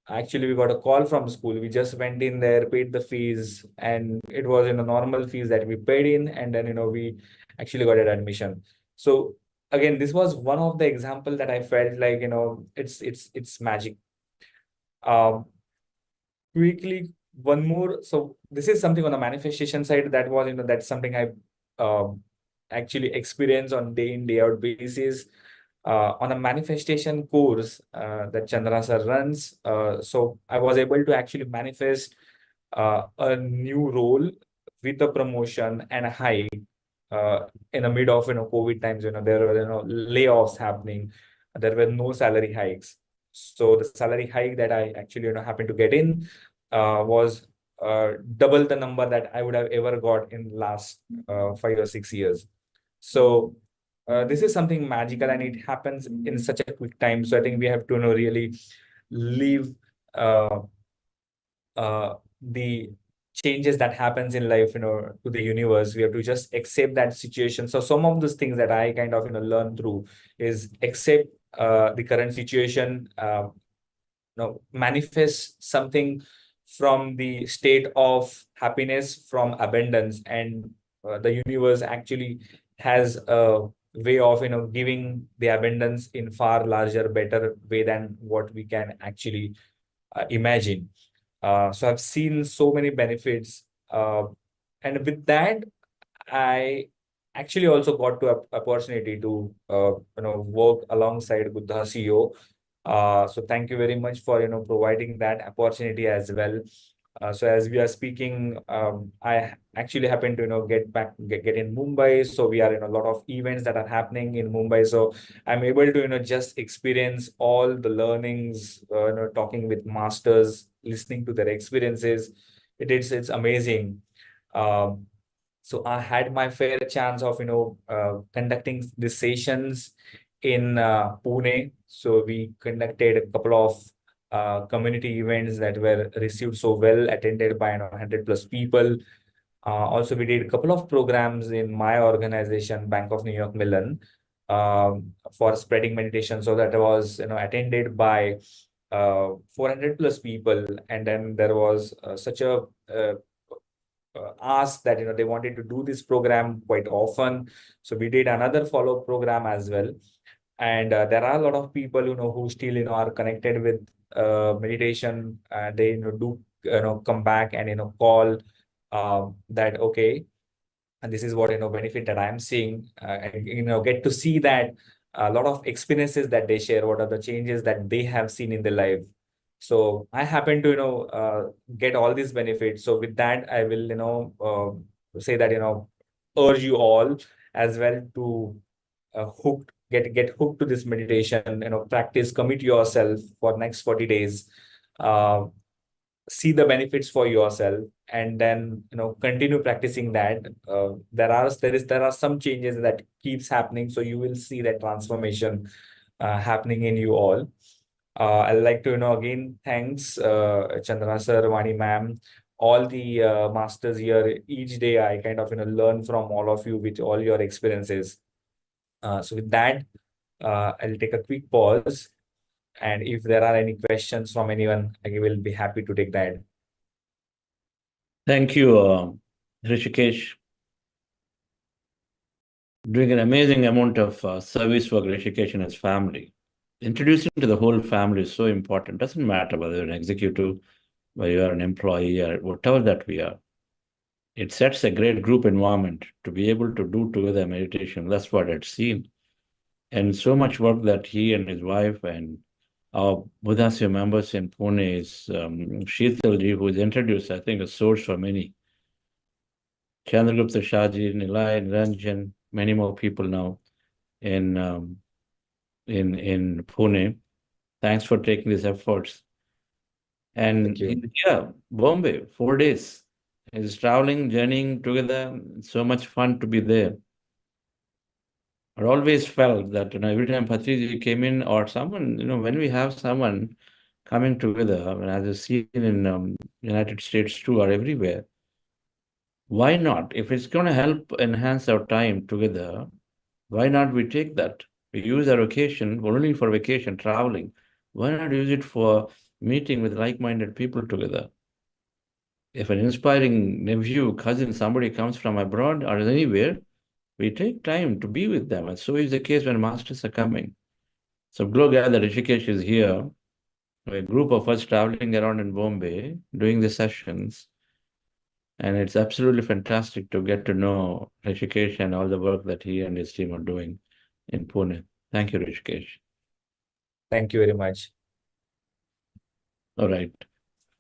actually we got a call from school. We just went in there, paid the fees, and it was in a normal fees that we paid in, and then we actually got an admission. So again, this was one of the example that I felt like it's magic. Quickly, one more. So this is something on the manifestation side that was that's something I actually experience on day in day out basis. On a manifestation course that Chandra sir runs. So I was able to actually manifest a new role with a promotion and a hike in the mid of COVID times. There were layoffs happening. There were no salary hikes. So the salary hike that I actually happened to get in was double the number that I would have ever got in last 5 or 6 years. So this is something magical, and it happens in such a quick time. So I think we have to really leave the changes that happens in life, to the universe. We have to just accept that situation. So some of those things that I kind of learn through is accept the current situation, manifest something from the state of happiness, from abundance, and the universe actually has a way of giving the abundance in far larger, better way than what we can actually imagine. So I've seen so many benefits, and with that, I actually also got to opportunity to work alongside Buddha CEO. So thank you very much for providing that opportunity as well. So as we are speaking, I actually happen to get in Mumbai. So we are in a lot of events that are happening in Mumbai. So I'm able to just experience all the learnings, talking with masters, listening to their experiences. It's amazing. So I had my fair chance of conducting the sessions in Pune. So we conducted a couple of community events that were received so well, attended by 100 plus people. Also, we did a couple of programs in my organization, Bank of New York Mellon, for spreading meditation. So that was attended by 400 plus people, and then there was such a ask that they wanted to do this program quite often. So we did another follow-up program as well. And there are a lot of people who still are connected with meditation. They do come back and call that okay, and this is what benefit that I'm seeing, and get to see that a lot of experiences that they share, what are the changes that they have seen in their life. So I happen to get all these benefits. So with that, I will say that urge you all as well to get hooked to this meditation, practice, commit yourself for next 40 days, see the benefits for yourself, and then continue practicing that. There are some changes that keeps happening, so you will see that transformation happening in you all. I'd like to again thanks Chandra sir, Vani ma'am, all the masters here. Each day I kind of learn from all of you with all your experiences. So with that, I'll take a quick pause, and if there are any questions from anyone, I will be happy to take that. Thank you, Rishikesh. Doing an amazing amount of service for Rishikesh and his family. Introducing to the whole family is so important. Doesn't matter whether you're an executive, whether you're an employee, or whatever that we are. It sets a great group environment to be able to do together meditation. That's what I'd seen. And so much work that he and his wife and our Buddhasya members in Pune is Sheetalji, who is introduced, I think, a source for many. Chandragupta Shahji, Nilay, Ranjan, many more people now in Pune. Thanks for taking these efforts. And India, Bombay, 4 days. It's traveling, journeying together. It's so much fun to be there. I always felt that every time Patriji came in or someone, when we have someone coming together, as I've seen in United States too or everywhere, why not? If it's going to help enhance our time together, why not we take that? We use our vacation only for vacation, traveling. Why not use it for meeting with like-minded people together. If an inspiring nephew, cousin, somebody comes from abroad or anywhere, we take time to be with them. And so is the case when masters are coming. So Glow Gather Rishikesh is here, a group of us traveling around in Bombay, doing the sessions. And it's absolutely fantastic to get to know Rishikesh and all the work that he and his team are doing in Pune. Thank you, Rishikesh. Thank you very much. All right.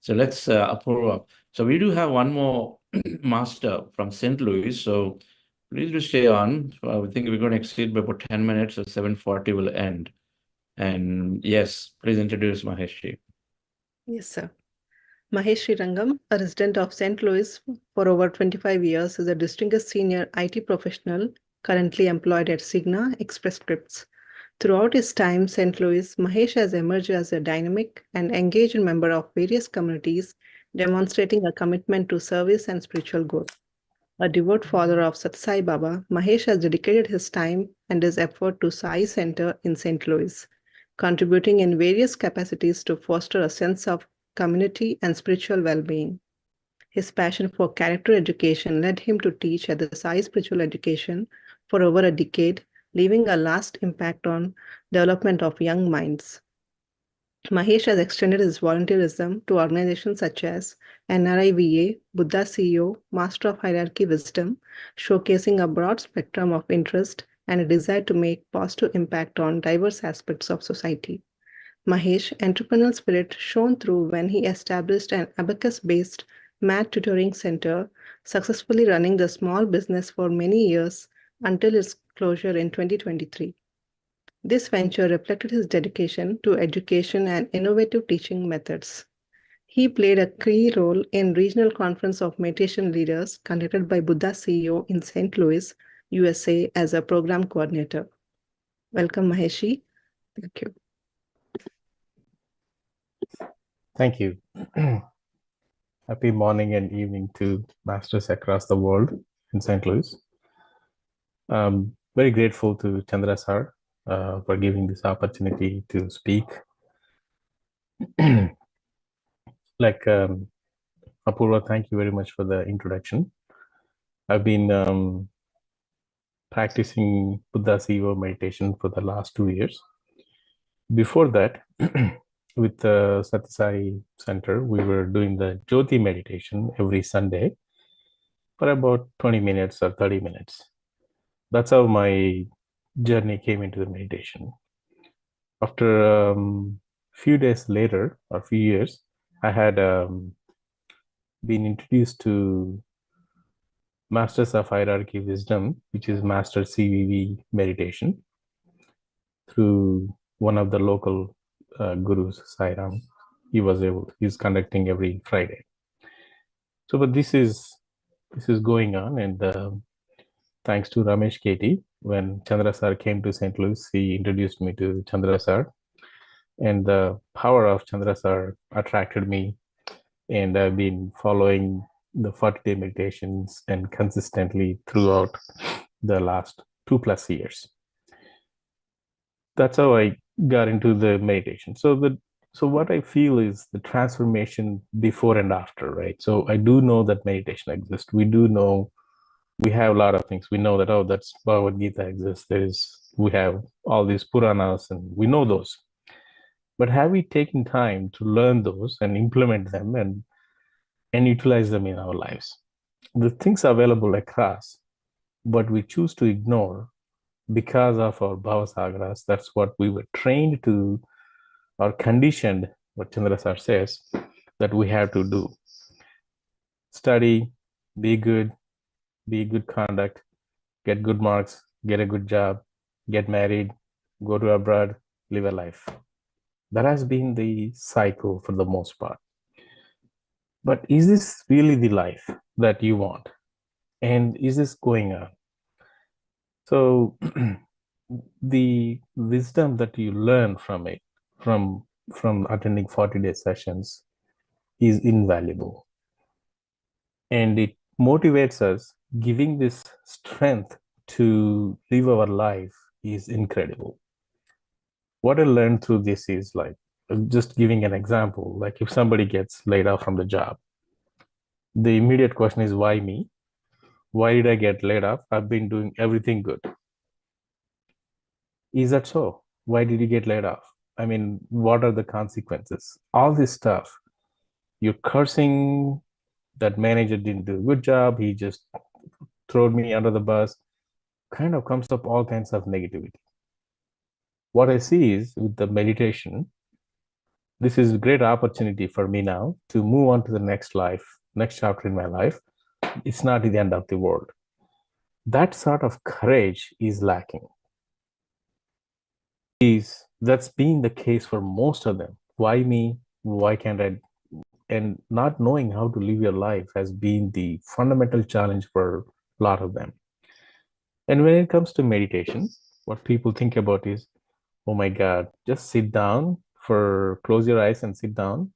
So let's Apurva. So we do have one more master from St. Louis. So please do stay on. So I think we're going to exceed by about 10 minutes, so 7:40 will end. And yes, please introduce Maheshi. Yes, sir. Maheshi Rangam, a resident of St. Louis for over 25 years, is a distinguished senior IT professional currently employed at Cigna Express Scripts. Throughout his time in St. Louis, Mahesh has emerged as a dynamic and engaged member of various communities, demonstrating a commitment to service and spiritual growth. A devout follower of Sat Sai Baba, Mahesh has dedicated his time and his effort to Sai Center in St. Louis, contributing in various capacities to foster a sense of community and spiritual well-being. His passion for character education led him to teach at the Sai Spiritual Education for over a decade, leaving a lasting impact on development of young minds. Mahesh has extended his volunteerism to organizations such as NRIVA, Buddha CEO, Master of Hierarchy Wisdom, showcasing a broad spectrum of interest and a desire to make positive impact on diverse aspects of society. Mahesh, entrepreneurial spirit shone through when he established an abacus-based math tutoring center, successfully running the small business for many years until its closure in 2023. This venture reflected his dedication to education and innovative teaching methods. He played a key role in Regional Conference of Meditation Leaders conducted by Buddha CEO in St. Louis, USA as a program coordinator. Welcome, Maheshi. Thank you. Thank you. Happy morning and evening to masters across the world in St. Louis. Very grateful to Chandra sir for giving this opportunity to speak. Apurva, thank you very much for the introduction. I've been practicing Buddha CEO meditation for the last 2 years. Before that, with the Satyasai Center, we were doing the Jyoti meditation every Sunday for about 20 minutes or 30 minutes. That's how my journey came into the meditation. After a few days later, or few years, I had been introduced to Masters of Hierarchy Wisdom, which is Master CVV meditation, through one of the local gurus, Sairam. He's conducting every Friday. So, but this is going on, and thanks to Ramesh Keti, when Chandra sir came to St. Louis, he introduced me to Chandra sir, and the power of Chandra sir attracted me, and I've been following the 40-day meditations and consistently throughout the last 2+ years. That's how I got into the meditation. So what I feel is the transformation before and after, right? So I do know that meditation exists. We do know, we have a lot of things. We know that, oh, that's Bhagavad Gita exists. We have all these Puranas, and we know those. But have we taken time to learn those and implement them and utilize them in our lives? The things are available across, but we choose to ignore because of our bhavasagaras. That's what we were trained to, or conditioned, what Chandra sir says, that we have to do. Study, be good conduct, get good marks, get a good job, get married, go to abroad, live a life. That has been the cycle for the most part. But is this really the life that you want? And is this going on? So the wisdom that you learn from it, from attending 40-day sessions, is invaluable. And it motivates us. Giving this strength to live our life is incredible. What I learned through this is like, just giving an example, like if somebody gets laid off from the job, the immediate question is, why me? Why did I get laid off? I've been doing everything good. Is that so? Why did you get laid off? I mean, what are the consequences? All this stuff. You're cursing that manager didn't do a good job. He just threw me under the bus. Kind of comes up all kinds of negativity. What I see is with the meditation, this is a great opportunity for me now to move on to the next life, next chapter in my life. It's not the end of the world. That sort of courage is lacking. That's been the case for most of them. Why me? Why can't I? And not knowing how to live your life has been the fundamental challenge for a lot of them. And when it comes to meditation, what people think about is, oh my God, just sit down close your eyes and sit down.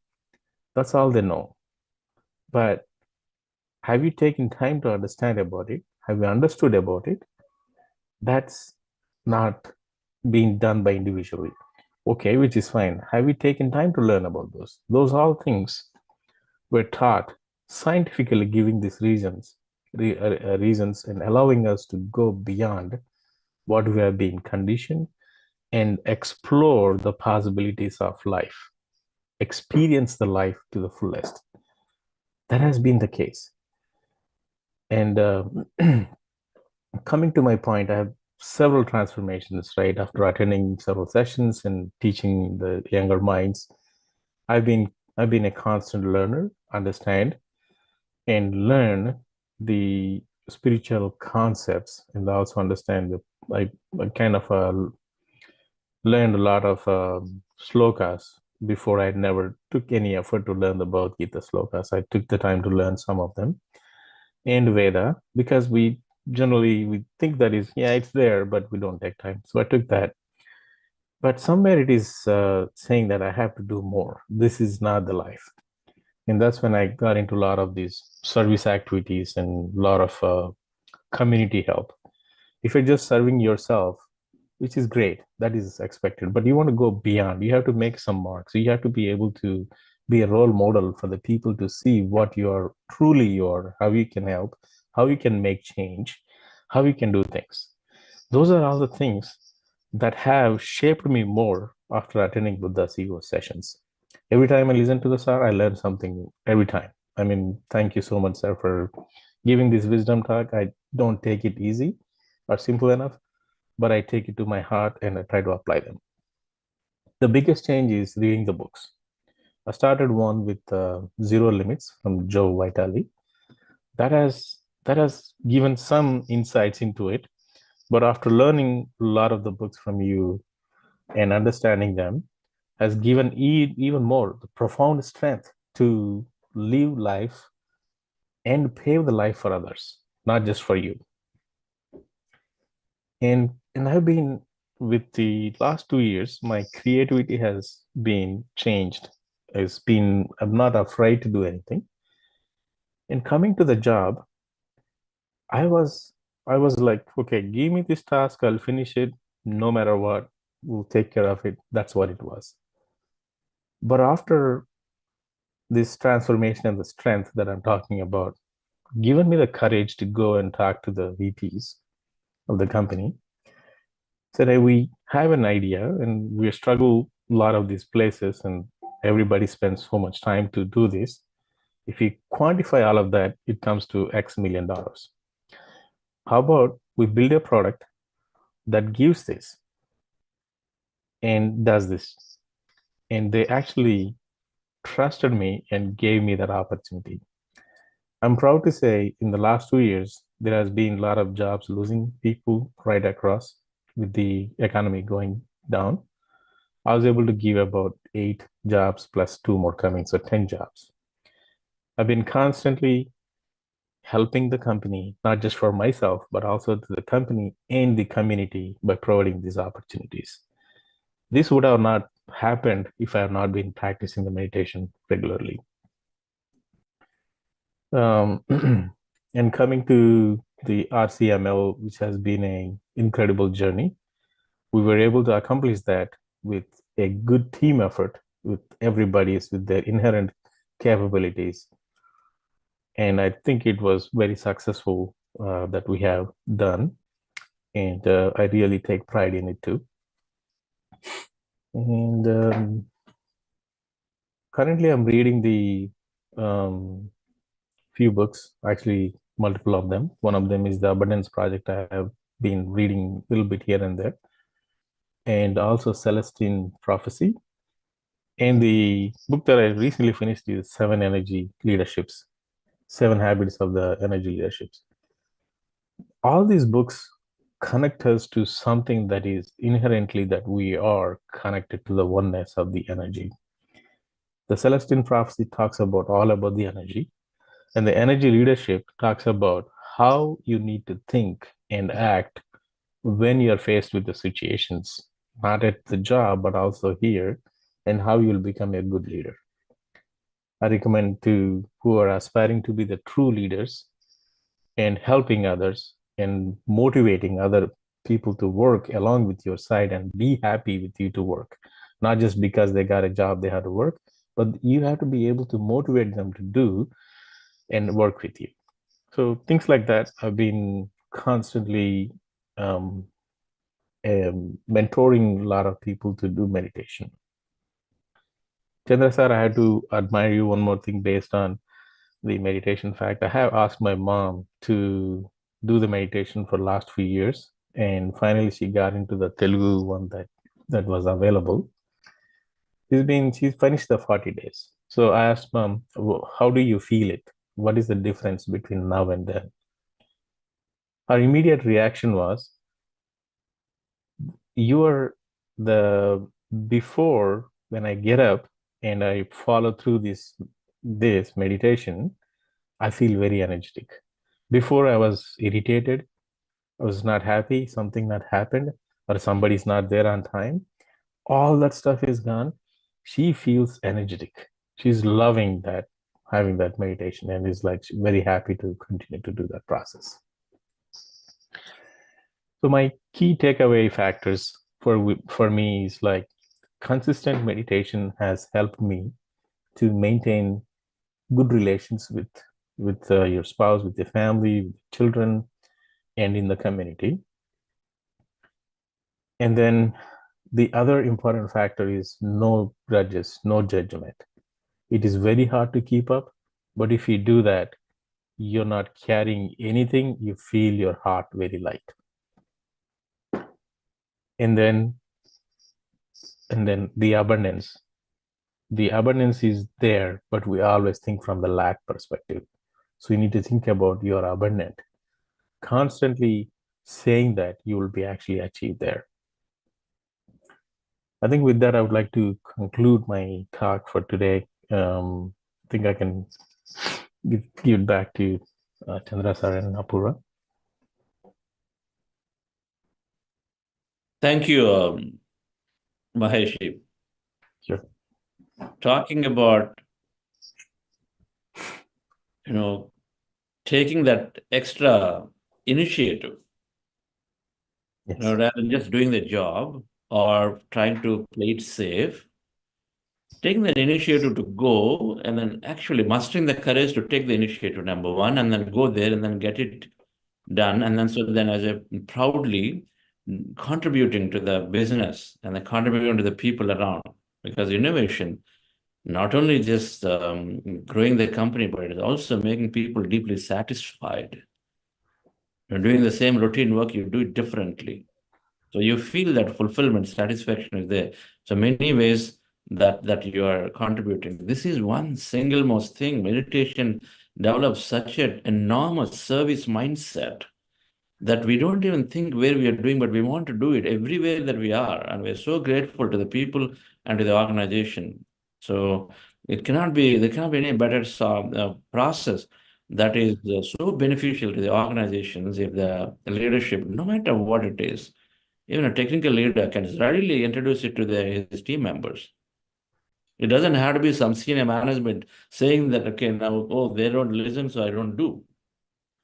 That's all they know. But have you taken time to understand about it? Have you understood about it? That's not being done by individually. Okay, which is fine. Have you taken time to learn about those? Those all things were taught scientifically, giving these reasons and allowing us to go beyond what we have been conditioned and explore the possibilities of life, experience the life to the fullest. That has been the case. And coming to my point, I have several transformations, right? After attending several sessions and teaching the younger minds, I've been a constant learner, understand and learn the spiritual concepts, and also understand I kind of learned a lot of slokas before. I never took any effort to learn the Bhagavad Gita slokas. I took the time to learn some of them, and Veda, because we think that is, yeah, it's there, but we don't take time. So I took that. But somewhere it is saying that I have to do more. This is not the life. And that's when I got into a lot of these service activities and a lot of community help. If you're just serving yourself, which is great, that is expected, but you want to go beyond. You have to make some marks. So you have to be able to be a role model for the people to see what you are, truly you are, how you can help, how you can make change, how you can do things. Those are all the things that have shaped me more after attending Buddha's ego sessions. Every time I listen to the sir, I learn something every time. I mean, thank you so much, sir, for giving this wisdom talk. I don't take it easy or simple enough, but I take it to my heart and I try to apply them. The biggest change is reading the books. I started one with Zero Limits from Joe Vitale. That has given some insights into it, but after learning a lot of the books from you and understanding them, has given even more the profound strength to live life and pave the life for others, not just for you. And I've been, with the last 2 years, my creativity has been changed. I'm not afraid to do anything. And coming to the job, I was like, okay, give me this task, I'll finish it, no matter what, we'll take care of it. That's what it was. But after this transformation and the strength that I'm talking about, given me the courage to go and talk to the VPs of the company, said, hey, we have an idea and we struggle a lot of these places and everybody spends so much time to do this. If you quantify all of that, it comes to X million dollars. How about we build a product that gives this and does this? And they actually trusted me and gave me that opportunity. I'm proud to say in the last 2 years, there has been a lot of jobs losing people right across with the economy going down. I was able to give about 8 jobs plus 2 more coming, so 10 jobs. I've been constantly helping the company, not just for myself, but also to the company and the community by providing these opportunities. This would have not happened if I have not been practicing the meditation regularly. And coming to the RCML, which has been an incredible journey, we were able to accomplish that with a good team effort with everybody's, with their inherent capabilities. And I think it was very successful that we have done. And I really take pride in it too. And currently I'm reading the few books, actually multiple of them. One of them is the Abundance Project. I have been reading a little bit here and there. And also Celestine Prophecy. And the book that I recently finished is 7 Energy Leaderships, 7 Habits of the Energy Leaderships. All these books connect us to something that is inherently that we are connected to the oneness of the energy. The Celestine Prophecy talks about all about the energy, and the energy leadership talks about how you need to think and act when you're faced with the situations, not at the job, but also here, and how you'll become a good leader. I recommend to who are aspiring to be the true leaders and helping others and motivating other people to work along with your side and be happy with you to work, not just because they got a job they had to work, but you have to be able to motivate them to do and work with you. So things like that. I've been constantly mentoring a lot of people to do meditation. Chandra sir, I had to admire you one more thing based on the meditation fact. I have asked my mom to do the meditation for last few years, and finally she got into the Telugu one that was available. She's finished the 40 days. So I asked mom, how do you feel it? What is the difference between now and then? Her immediate reaction was, before when I get up and I follow through this meditation, I feel very energetic. Before I was irritated, I was not happy, something that happened, or somebody's not there on time. All that stuff is gone. She feels energetic. She's loving that, having that meditation, and is like very happy to continue to do that process. So my key takeaway factors for me is like consistent meditation has helped me to maintain good relations with your spouse, with your family, with children, and in the community. And then the other important factor is no grudges, no judgment. It is very hard to keep up, but if you do that, you're not carrying anything. You feel your heart very light. And then the abundance. The abundance is there, but we always think from the lack perspective. So you need to think about your abundant. Constantly saying that, you will be actually achieved there. I think with that, I would like to conclude my talk for today. I think I can give it back to Chandra sir and Apura. Thank you, Maheshi. Sure. Talking about, taking that extra initiative, yes. Rather than just doing the job or trying to play it safe, taking that initiative to go and then actually mustering the courage to take the initiative, number one, and then go there and then get it done. And then as a proudly contributing to the business and then contributing to the people around, because innovation, not only just growing the company, but it's also making people deeply satisfied. You're doing the same routine work, you do it differently. So you feel that fulfillment, satisfaction is there. So many ways that you are contributing. This is one single most thing. Meditation develops such an enormous service mindset that we don't even think where we are doing, but we want to do it everywhere that we are. And we're so grateful to the people and to the organization. So there cannot be any better process that is so beneficial to the organizations if the leadership, no matter what it is, even a technical leader can readily introduce it to his team members. It doesn't have to be some senior management saying that, okay, now, they don't listen, so I don't do.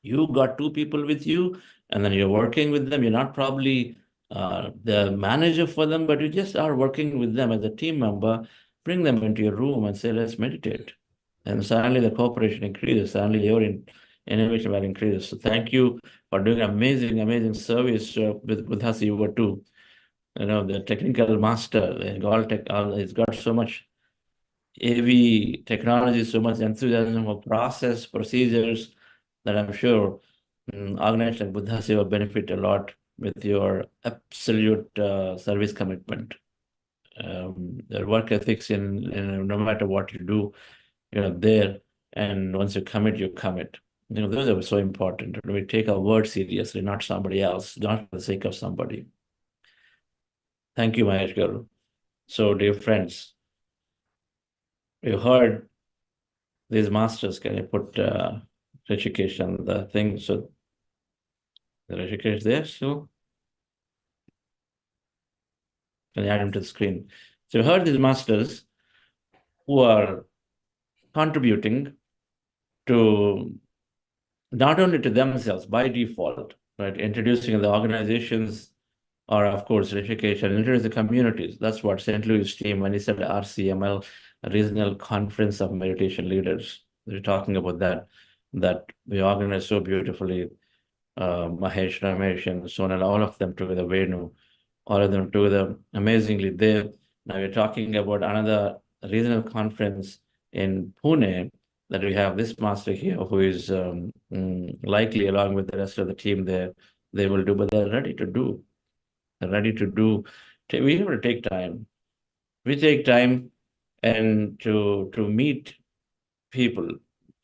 You got 2 people with you, and then you're working with them. You're not probably the manager for them, but you just are working with them as a team member. bring them into your room and say, let's meditate. And suddenly the cooperation increases, suddenly your innovation value increases. So thank you for doing amazing, amazing service with us, you were too. You know, the technical master, he's got so much AV technology, so much enthusiasm for process, procedures, that I'm sure organizations like Buddha Seva benefit a lot with your absolute service commitment. Their work ethics in no matter what you do, you're there, and once you commit, you commit. You know, those are so important. We take our word seriously, not somebody else, not for the sake of somebody. Thank you, Mahesh Garu. So, dear friends, you heard these masters. Can you put Rishikesh on the thing? So, the Rishikesh there, so can you add him to the screen? So, you heard these masters who are contributing to not only to themselves by default, right? Introducing the organizations, or of course, Rishikesh, and introduce the communities. That's what St. Louis team, when he said RCML, Regional Conference of Meditation Leaders, we're talking about that we organize so beautifully. Mahesh, Ramesh, and Sonal, all of them together, Venu, all of them together amazingly there. Now we're talking about another regional conference in Pune, that we have this master here who is likely, along with the rest of the team there, they will do, but they're ready to do. They're ready to do. We have to take time. We take time and to meet people.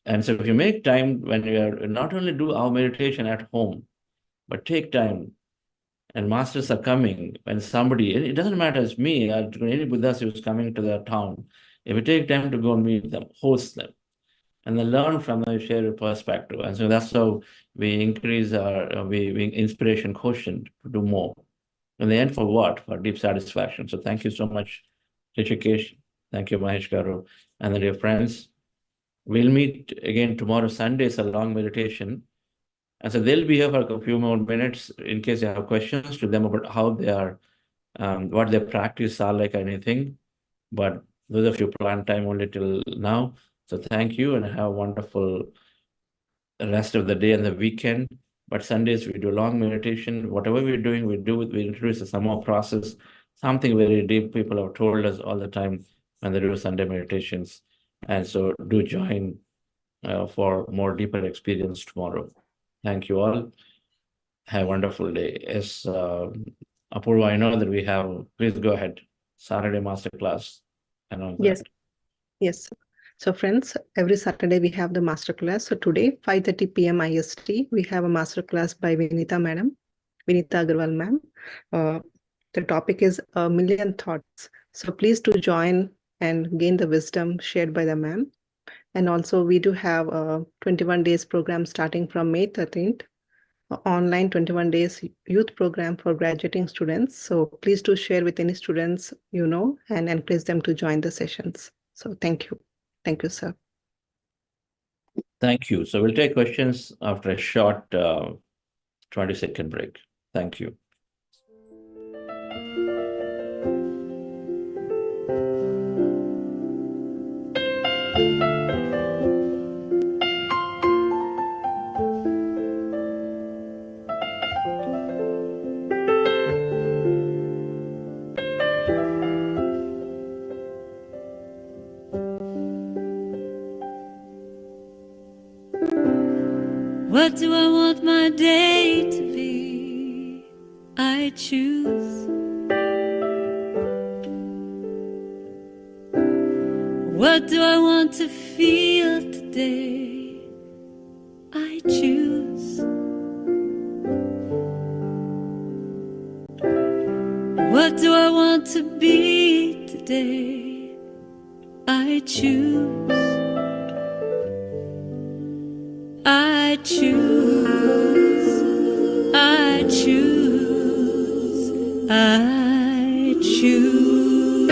And so if you make time when you are, not only do our meditation at home, but take time, and masters are coming, when somebody, it doesn't matter, it's me, or any Buddhas who's coming to their town, if you take time to go and meet them, host them, and then learn from them, share your perspective. And so that's how we increase our we inspiration quotient to do more. In the end, for what? For deep satisfaction. So thank you so much, Rishikesh. Thank you, Mahesh Garu. And then, dear friends, we'll meet again tomorrow, Sunday, is a long meditation. And so they'll be here for a few more minutes in case you have questions to them about how they are, what their practice are like, anything. But those of you plan time only till now. So thank you, and have a wonderful rest of the day and the weekend. But Sundays, we do long meditation. Whatever we're doing, we introduce a Sama process, something very deep. People have told us all the time when they do Sunday meditations. And so do join for more deeper experience tomorrow. Thank you all. Have a wonderful day. Yes, Apurva, I know that we have, please go ahead, Saturday masterclass. Yes. So friends, every Saturday we have the masterclass. So today, 5:30 p.m. IST, we have a masterclass by Vinita Agarwal ma'am. The topic is A Million Thoughts. So please do join and gain the wisdom shared by the ma'am. And also we do have a 21 days program starting from May 13th, online 21 days youth program for graduating students. So please do share with any students you know and encourage them to join the sessions. So thank you. Thank you, sir. Thank you. So we'll take questions after a short 20-second break. Thank you. What do I want my day to be? I choose. What do I want to feel today? I choose. What do I want to be today? I choose. I choose, I choose, I choose.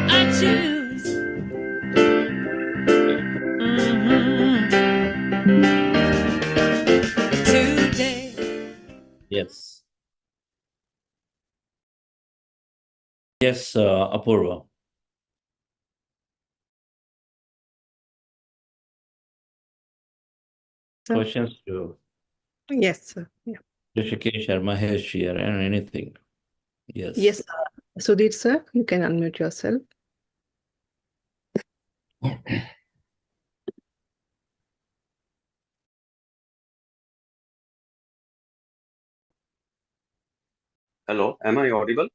I choose. Today. Yes. Yes, Apurva. Sir? Questions to Yes, sir. Yeah. Rishikesh or Mahesh here and anything. Yes. Yes, Sudhir, sir, you can unmute yourself. Hello, am I audible?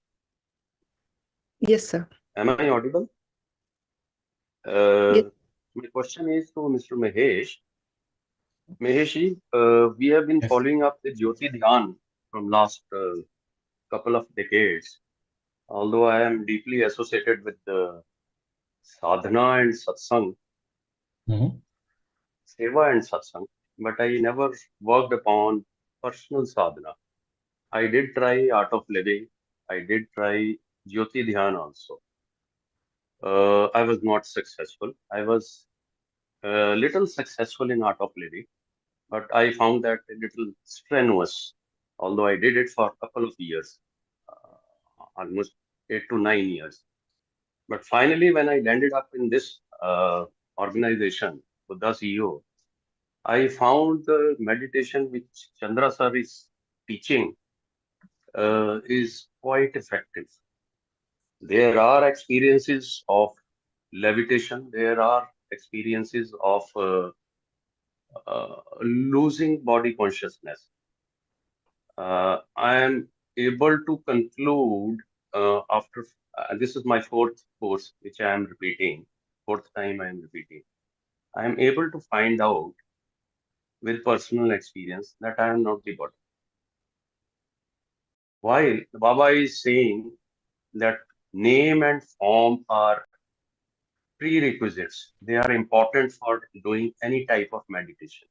Yes, sir. Am I audible? Yes. My question is to Mr. Mahesh. Mahesh, we have been following up the Jyoti Dhyan from last couple of decades. Although I am deeply associated with the sadhana and satsang, seva and satsang, but I never worked upon personal sadhana. I did try art of living. I did try Jyoti Dhyan also. I was not successful. I was little successful in art of living, but I found that a little strenuous, although I did it for a couple of years, almost 8 to 9 years. But finally, when I landed up in this organization, Buddha CEO, I found the meditation which Chandra sir is teaching is quite effective. There are experiences of levitation, there are experiences of losing body consciousness. I am able to conclude after this is my fourth course, which I am repeating, fourth time I am repeating. I am able to find out with personal experience that I am not the body. While the Baba is saying that name and form are prerequisites, they are important for doing any type of meditation.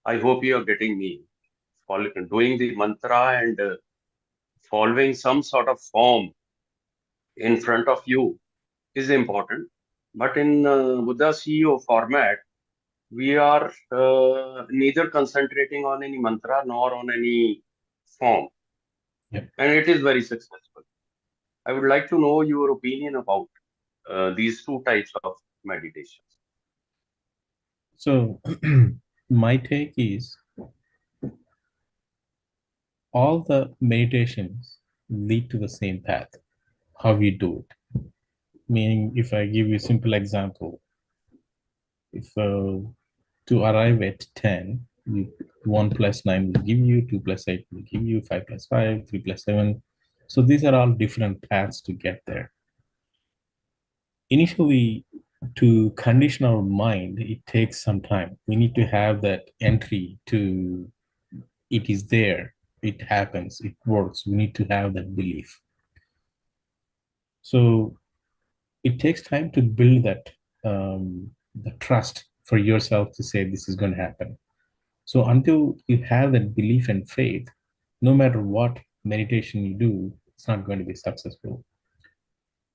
I hope you are getting me. Doing the mantra and following some sort of form in front of you is important. But in Buddha CEO format, we are neither concentrating on any mantra nor on any form. Yep. And it is very successful. I would like to know your opinion about these two types of meditations. So my take is all the meditations lead to the same path, how you do it. Meaning, if I give you a simple example, if to arrive at 10, 1 plus 9 will give you, 2 plus 8 will give you, 5 plus 5, 3 plus 7. So these are all different paths to get there. Initially, to condition our mind, it takes some time. We need to have that entry to it is there, it happens, it works. We need to have that belief. So it takes time to build that the trust for yourself to say this is going to happen. So until you have that belief and faith, no matter what meditation you do, it's not going to be successful.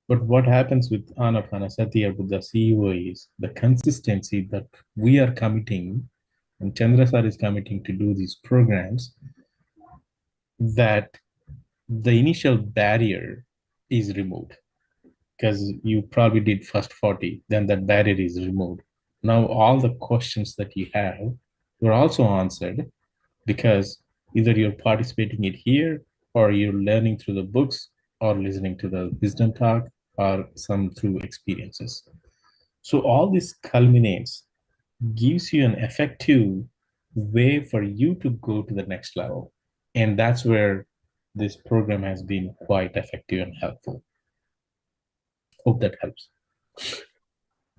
But what happens with Anapanasati or Buddha CEO is the consistency that we are committing, and Chandra sir is committing to do these programs, that the initial barrier is removed. Because you probably did first 40, then that barrier is removed. Now all the questions that you have were also answered, because either you're participating it here, or you're learning through the books, or listening to the wisdom talk, or some through experiences. So all this culminates, gives you an effective way for you to go to the next level. And that's where this program has been quite effective and helpful. Hope that helps.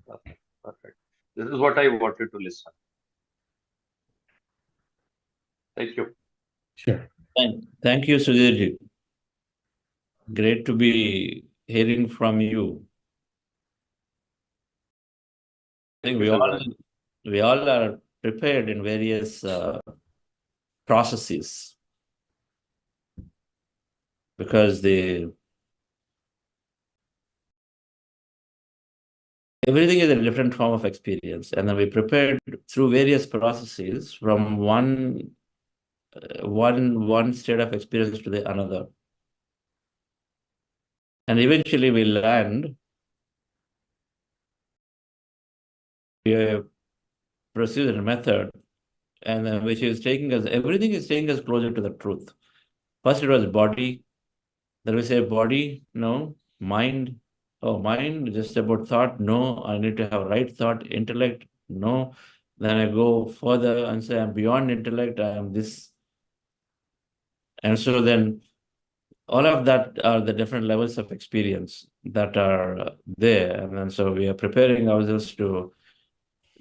Okay, perfect. This is what I wanted to listen. Thank you. Sure. Thank you, Sudhirji. Great to be hearing from you. I think we all are prepared in various processes, because everything is a different form of experience, and then we prepared through various processes from one state of experience to the another. And eventually we land a procedure and method, and then which is taking us, everything is taking us closer to the truth. First it was body, then we say body, no, mind, oh, mind, just about thought, no, I need to have right thought, intellect, no. Then I go further and say I'm beyond intellect, I am this. And so then all of that are the different levels of experience that are there. And then so we are preparing ourselves to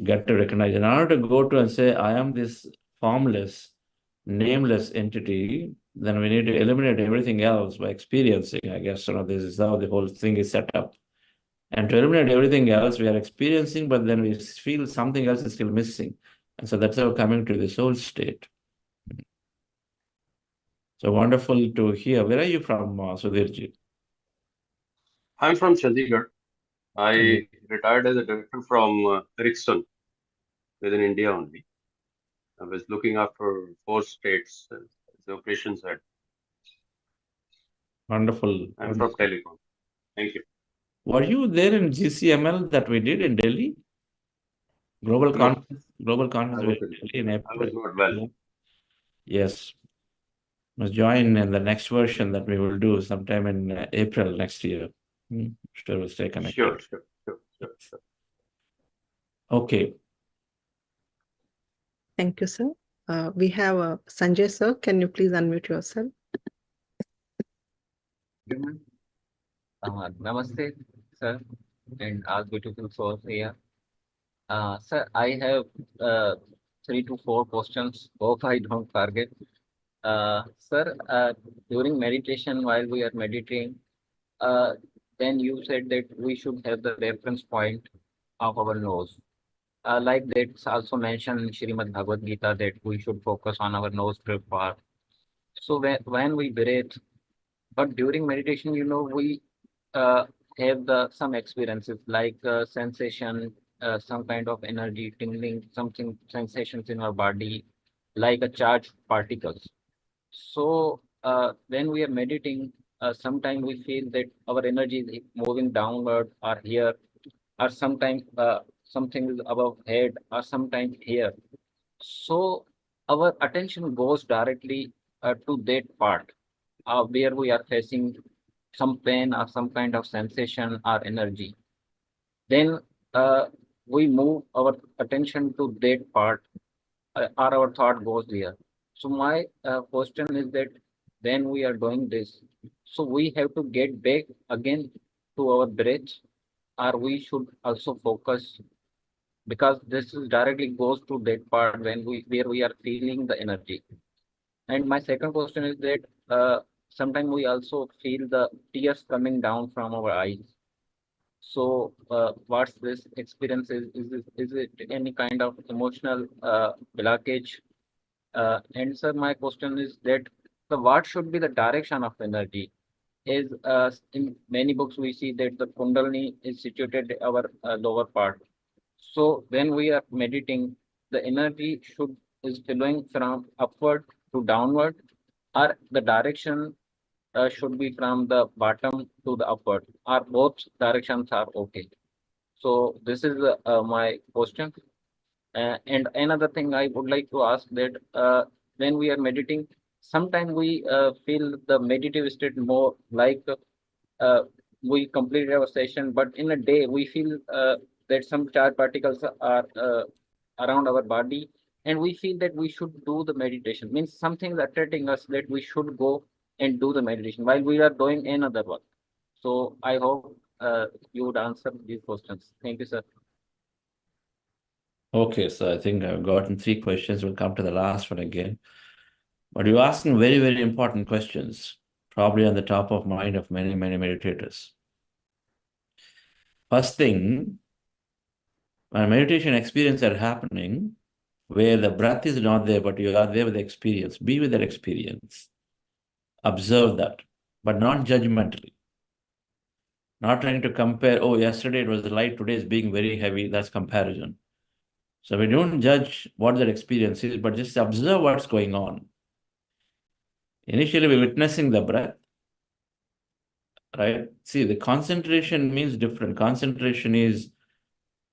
get to recognize. In order to go to and say, I am this formless, nameless entity, then we need to eliminate everything else by experiencing, I guess. This is how the whole thing is set up. And to eliminate everything else, we are experiencing, but then we feel something else is still missing. And so that's how coming to the soul state. So wonderful to hear. Where are you from, Sudhirji? I'm from Chandigarh. I retired as a director from Rickson within India only. I was looking after 4 states as the operations head. Wonderful. I'm from Telecom. Thank you. Were you there in GCML that we did in Delhi? Global conference in April. I was not well. Yes. Must join in the next version that we will do sometime in April next year. Sure, we'll stay connected. Sure. Okay. Thank you, sir. We have Sanjay, sir. Can you please unmute yourself? Namaste, sir, and all beautiful souls here. Sir, I have 3 to 4 questions. Hope I don't forget. Sir, during meditation, while we are meditating, then you said that we should have the reference point of our nose. Like that's also mentioned in Srimad Bhagavad Gita that we should focus on our nostril part. So when we breathe, but during meditation, we have some experiences like sensation, some kind of energy, tingling, something sensations in our body, like a charged particles. So when we are meditating, sometimes we feel that our energy is moving downward or here, or sometimes something is above head, or sometimes here. So our attention goes directly to that part where we are facing some pain or some kind of sensation or energy. Then we move our attention to that part or our thought goes there. So my question is that when we are doing this, so we have to get back again to our breath, or we should also focus, because this is directly goes to that part where we are feeling the energy. And my second question is that sometimes we also feel the tears coming down from our eyes. So what's this experience? Is it any kind of emotional blockage? And sir, my question is that what should be the direction of energy? Is in many books we see that the Kundalini is situated in our lower part. So when we are meditating, the energy is flowing from upward to downward, or the direction should be from the bottom to the upward, or both directions are okay. So this is my question. And another thing I would like to ask that when we are meditating, sometimes we feel the meditative state more like we completed our session, but in a day we feel that some charged particles are around our body, and we feel that we should do the meditation. Means something is attracting us that we should go and do the meditation while we are doing another work. So I hope you would answer these questions. Thank you, sir. Okay, so I think I've gotten 3 questions. We'll come to the last one again. But you're asking very, very important questions, probably on the top of mind of many, many meditators. First thing, when meditation experience are happening, where the breath is not there, but you are there with the experience, be with that experience. Observe that, but not judgmentally. Not trying to compare, oh, yesterday it was light, today is being very heavy. That's comparison. So we don't judge what that experience is, but just observe what's going on. Initially, we're witnessing the breath. right? See, the concentration means different. Concentration is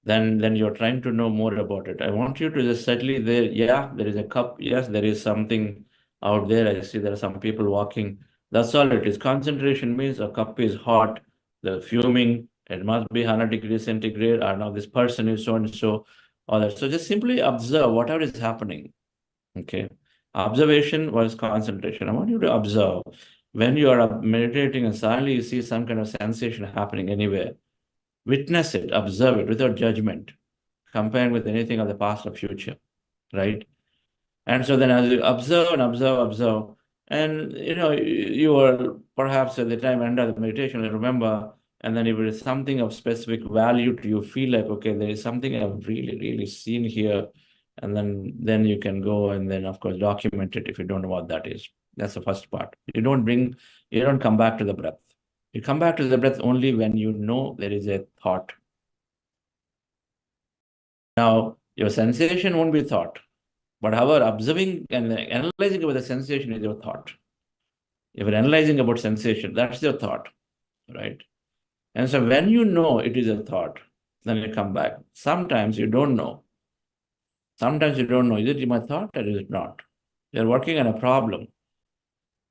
then you're trying to know more about it. I want you to just settle there. Yeah, there is a cup. Yes, there is something out there. I see there are some people walking. That's all it is. Concentration means a cup is hot, the fuming, it must be 100 degrees centigrade, or now this person is so and so, all that. So just simply observe whatever is happening. Okay. Observation was concentration. I want you to observe when you are meditating and suddenly you see some kind of sensation happening anywhere. Witness it, observe it without judgment, comparing with anything of the past or future, right? And so then as you observe and observe, and you will perhaps at the time end of the meditation, you remember, and then if it is something of specific value to you, feel like, okay, there is something I've really, really seen here. And then you can go and then of course document it if you don't know what that is. That's the first part. You don't come back to the breath. You come back to the breath only when you know there is a thought. Now, your sensation won't be thought, but however, observing and analyzing about the sensation is your thought. If you're analyzing about sensation, that's your thought, right? And so when you know it is a thought, then you come back. Sometimes you don't know. Sometimes you don't know, is it my thought or is it not? You're working on a problem,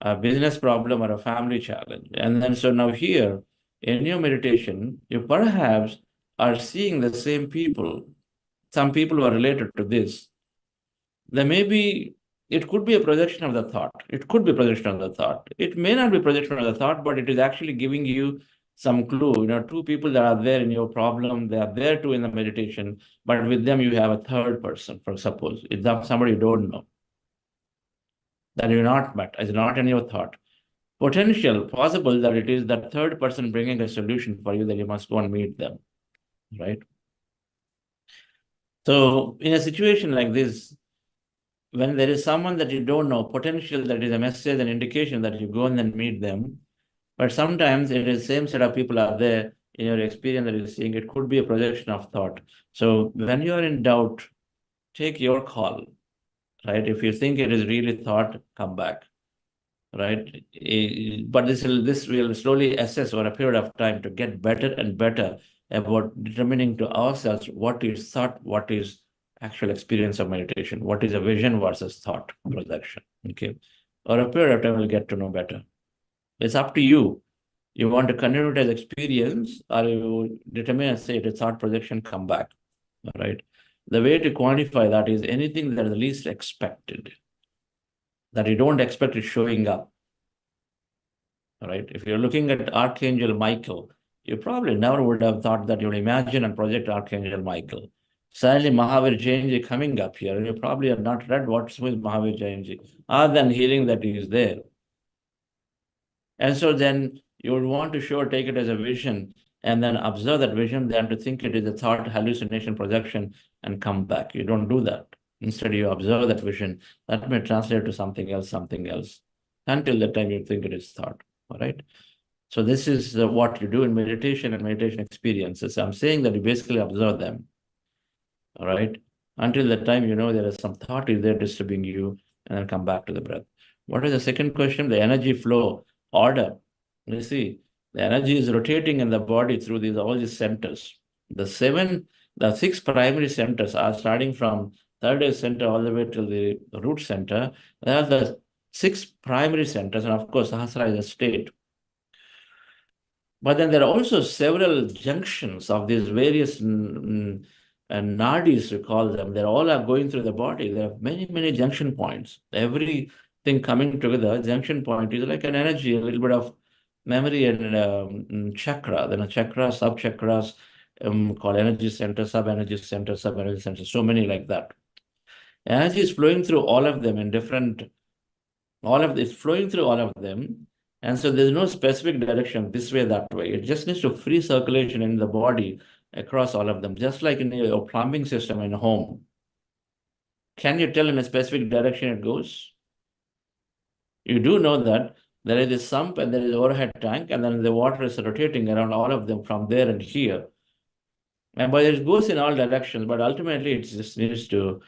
a business problem or a family challenge. And then so now here, in your meditation, you perhaps are seeing the same people. Some people who are related to this. It could be a projection of the thought. It could be projection of the thought. It may not be projection of the thought, but it is actually giving you some clue. Two people that are there in your problem, they are there too in the meditation, but with them you have a third person, for suppose. It's somebody you don't know, that you're not met, is not in your thought. Possible that it is that third person bringing a solution for you, that you must go and meet them, right? So in a situation like this, when there is someone that you don't know, potential that is a message, an indication that you go and then meet them. But sometimes it is same set of people are there in your experience that you're seeing. It could be a projection of thought. So when you are in doubt, take your call, right? If you think it is really thought, come back, right? But this will slowly assess over a period of time to get better and better about determining to ourselves what is thought, what is actual experience of meditation, what is a vision versus thought projection, okay? Or a period of time we'll get to know better. It's up to you. You want to continue it as experience, or you determine and say it is thought projection, come back, all right? The way to quantify that is anything that is least expected, that you don't expect it showing up, all right? If you're looking at Archangel Michael, you probably never would have thought that you'll imagine and project Archangel Michael. Suddenly Mahavir Jayanti coming up here, and you probably have not read what's with Mahavir Jayanti, other than hearing that he is there. And so then you would want to take it as a vision and then observe that vision, then to think it is a thought, hallucination, projection, and come back. You don't do that. Instead, you observe that vision. That may translate to something else, until the time you think it is thought, all right? So this is what you do in meditation and meditation experiences. I'm saying that you basically observe them, all right? Until the time there is some thought is there disturbing you, and then come back to the breath. What is the second question? The energy flow order. You see, the energy is rotating in the body through all these centers. The 6 primary centers are starting from third eye center all the way to the root center. There are the 6 primary centers, and of course, Sahasrara is a state. But then there are also several junctions of these various nadis, we call them. They're all are going through the body. There are many, many junction points. Everything coming together, junction point is like an energy, a little bit of memory and chakra. Then a chakra, sub-chakras called energy center, sub-energy center, sub-energy center. So many like that. Energy is flowing through all of them it's flowing through all of them. And so there's no specific direction, this way, that way. It just needs to free circulation in the body across all of them, just like in your plumbing system in a home. Can you tell in a specific direction it goes? You do know that there is a sump and there is an overhead tank, and then the water is rotating around all of them from there and here. But it goes in all directions, but ultimately it just needs to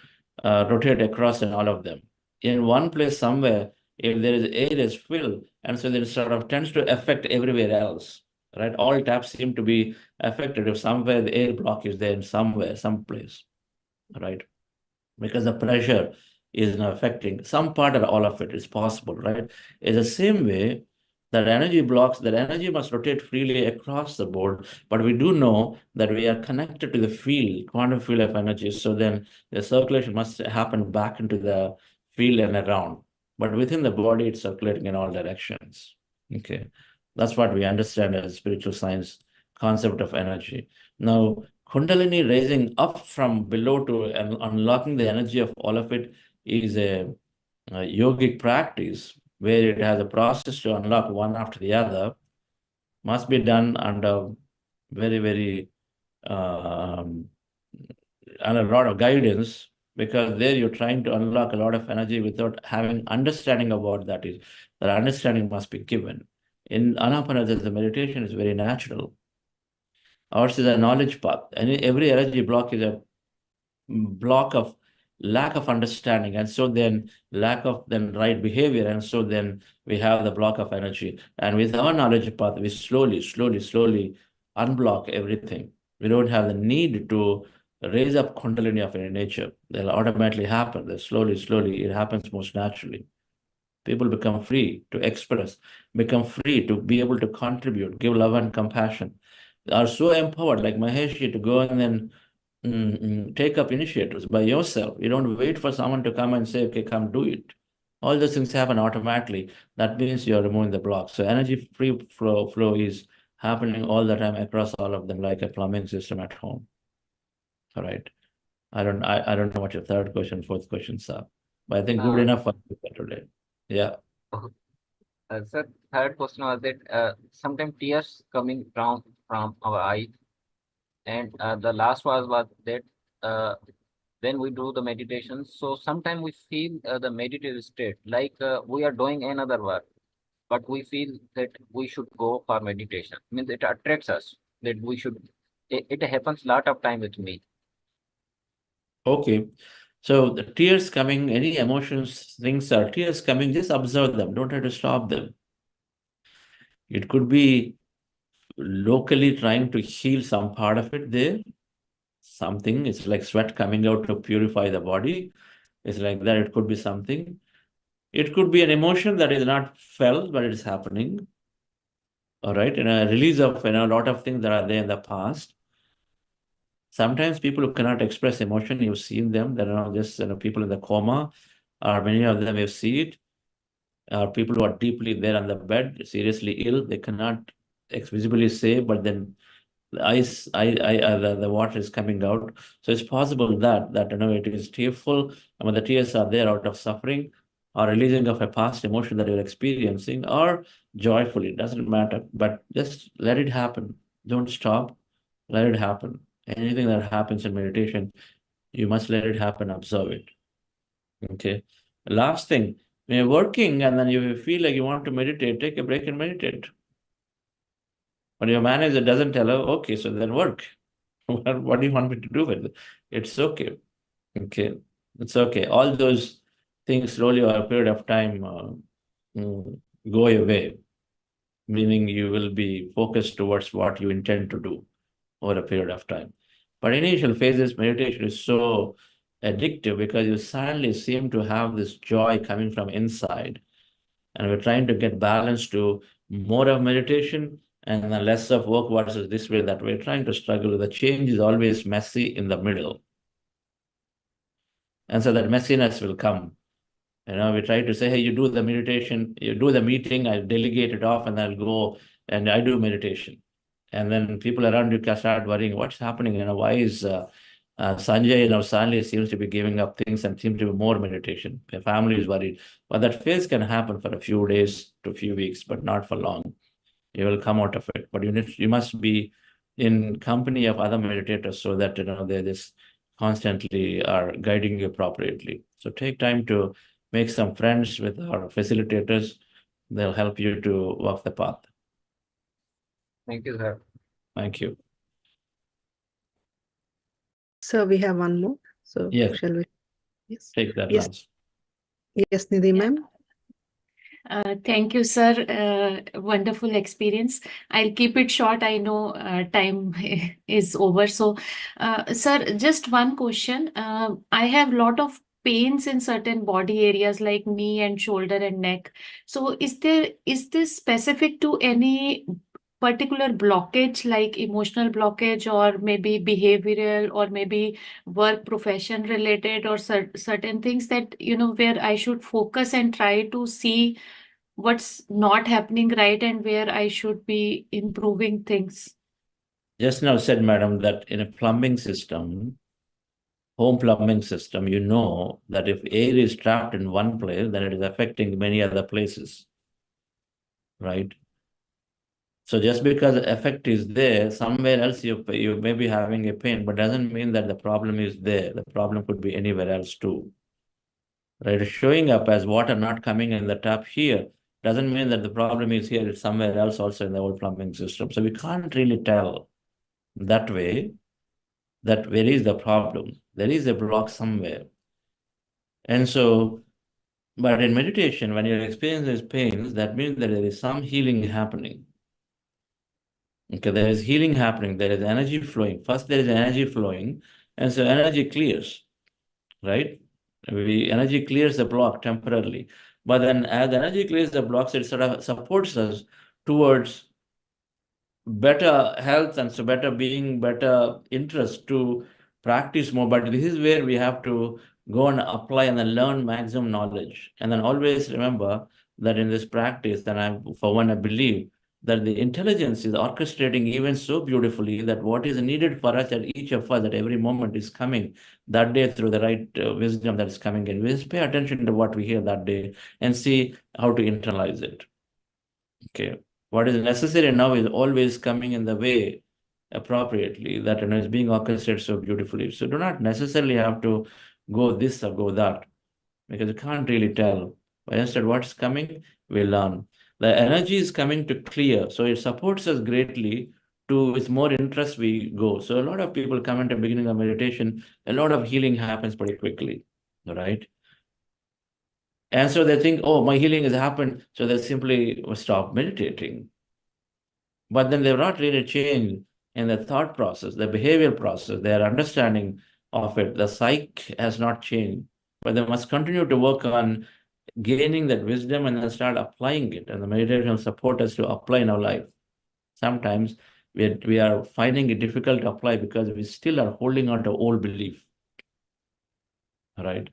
rotate across in all of them. In one place somewhere, if there is air is filled and so then it sort of tends to affect everywhere else, right? All taps seem to be affected if somewhere the air block is there in somewhere, someplace, right? Because the pressure is now affecting some part or all of it is possible, right? In the same way, that energy blocks, that energy must rotate freely across the board, but we do know that we are connected to the field, quantum field of energy, so then the circulation must happen back into the field and around. But within the body, it's circulating in all directions. Okay, that's what we understand as spiritual science concept of energy. Now, Kundalini raising up from below to unlocking the energy of all of it is a yogic practice where it has a process to unlock one after the other, must be done under very, very and a lot of guidance, because there you're trying to unlock a lot of energy without having understanding of what that is. That understanding must be given. In Anapanasati, the meditation is very natural. Ours is a knowledge path. And every energy block is a block of lack of understanding, and so then lack of then right behavior, and so then we have the block of energy. And with our knowledge path, we slowly unblock everything. We don't have the need to raise up Kundalini of any nature. They'll automatically happen. They slowly, it happens most naturally. People become free to express, become free to be able to contribute, give love and compassion. They are so empowered, like Maheshi, to go and then take up initiatives by yourself. You don't wait for someone to come and say, okay, come do it. All those things happen automatically. That means you're removing the block. So energy free flow is happening all the time across all of them, like a plumbing system at home. All right. I don't know what your third question, fourth questions are, but I think good enough for today. Yeah. Sir, third question was that sometimes tears coming down from our eyes, and the last was that when we do the meditation, so sometimes we feel the meditative state like we are doing another work, but we feel that we should go for meditation. Means it attracts us that we should. It happens a lot of time with me. Okay. So the tears coming, any emotions, things are tears coming, just observe them. Don't try to stop them. It could be locally trying to heal some part of it there. Something, it's like sweat coming out to purify the body. It's like that. It could be something. It could be an emotion that is not felt, but it is happening. All right. And a release of a lot of things that are there in the past. Sometimes people who cannot express emotion, you've seen them. There are just people in the coma, or many of them you've seen it. People who are deeply there on the bed, seriously ill, they cannot visibly say, but then the water is coming out. So it's possible that it is tearful, and when the tears are there out of suffering or releasing of a past emotion that you're experiencing, or joyfully, it doesn't matter. But just let it happen. Don't stop. Let it happen. Anything that happens in meditation, you must let it happen, observe it. Okay. Last thing, when you're working and then you feel like you want to meditate, take a break and meditate. But your manager doesn't tell her, okay, so then work. What do you want me to do with it? It's okay. Okay. It's okay. All those things slowly over a period of time go away, meaning you will be focused towards what you intend to do over a period of time. But initial phases, meditation is so addictive because you suddenly seem to have this joy coming from inside. And we're trying to get balance to more of meditation and less of work versus this way, that we're trying to struggle with. The change is always messy in the middle. And so that messiness will come. We try to say, hey, you do the meditation, you do the meeting, I delegate it off and I'll go and I do meditation. And then people around you can start worrying, what's happening? Why is Sanjay, suddenly seems to be giving up things and seems to be more meditation. The family is worried. But that phase can happen for a few days to a few weeks, but not for long. You will come out of it. But you must be in company of other meditators so that they just constantly are guiding you appropriately. So take time to make some friends with our facilitators. They'll help you to walk the path. Thank you, sir. Thank you. So we have one more. So yes. Shall we? Yes. Take that yes. last. Yes, Nidhi ma'am. Thank you, sir. Wonderful experience. I'll keep it short. I know time is over. So, sir, just one question. I have lot of pains in certain body areas like knee and shoulder and neck. So, is this specific to any particular blockage like emotional blockage or maybe behavioral or maybe work profession related or certain things that where I should focus and try to see what's not happening right and where I should be improving things? Just now said, madam, that in a plumbing system, home plumbing system, you know that if air is trapped in one place, then it is affecting many other places, right? So just because the effect is there, somewhere else you may be having a pain, but doesn't mean that the problem is there. The problem could be anywhere else too, right? Showing up as water not coming in the tap here doesn't mean that the problem is here, it's somewhere else also in the old plumbing system. So we can't really tell that way that where is the problem. There is a block somewhere. And so, but in meditation, when you experience these pains, that means that there is some healing happening. Okay, there is healing happening. There is energy flowing. First, there is energy flowing, and so energy clears, right? Energy clears the block temporarily. But then as energy clears the blocks, it sort of supports us towards better health and so better being, better interest to practice more. But this is where we have to go and apply and then learn maximum knowledge. And then always remember that in this practice, then I believe that the intelligence is orchestrating events so beautifully that what is needed for us at each of us at every moment is coming that day through the right wisdom that is coming in. We just pay attention to what we hear that day and see how to internalize it. Okay. What is necessary now is always coming in the way appropriately, that is being orchestrated so beautifully. So do not necessarily have to go this or go that, because you can't really tell. But instead, what's coming, we learn. The energy is coming to clear, so it supports us greatly. With more interest, we go. So a lot of people come into the beginning of meditation, a lot of healing happens pretty quickly, right? And so they think, oh, my healing has happened, so they simply stop meditating. But then they've not really changed in the thought process, the behavioral process, their understanding of it. The psyche has not changed, but they must continue to work on gaining that wisdom and then start applying it. And the meditation will support us to apply in our life. Sometimes we are finding it difficult to apply because we still are holding on to old belief, right?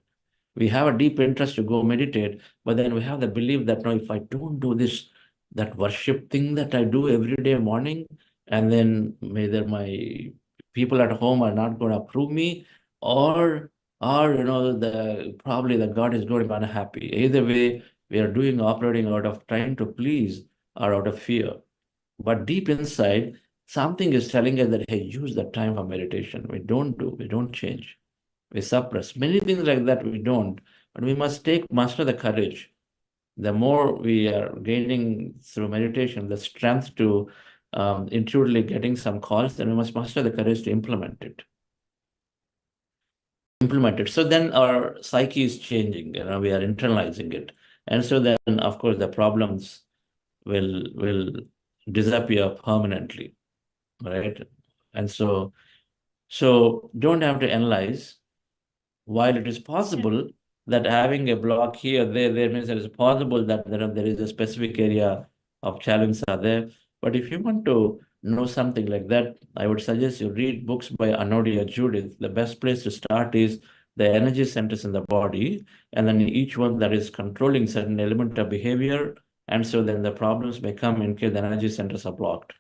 We have a deep interest to go meditate, but then we have the belief that, no, if I don't do this, that worship thing that I do every day morning, and then either my people at home are not going to approve me, or probably the God is going to be unhappy. Either way, we are operating out of trying to please or out of fear. But deep inside, something is telling us that, hey, use that time for meditation. We don't change. We suppress many things like that. We don't, but we must master the courage. The more we are gaining through meditation, the strength to intuitively getting some calls, then we must master the courage to implement it. So then our psyche is changing. We are internalizing it, and so then, of course, the problems will disappear permanently, right? And so don't have to analyze. While it is possible that having a block here, there means it is possible that there is a specific area of challenge are there. But if you want to know something like that, I would suggest you read books by Anodia Judith. The best place to start is the energy centers in the body, and then each one that is controlling certain element of behavior. And so then the problems may come in case the energy centers are blocked.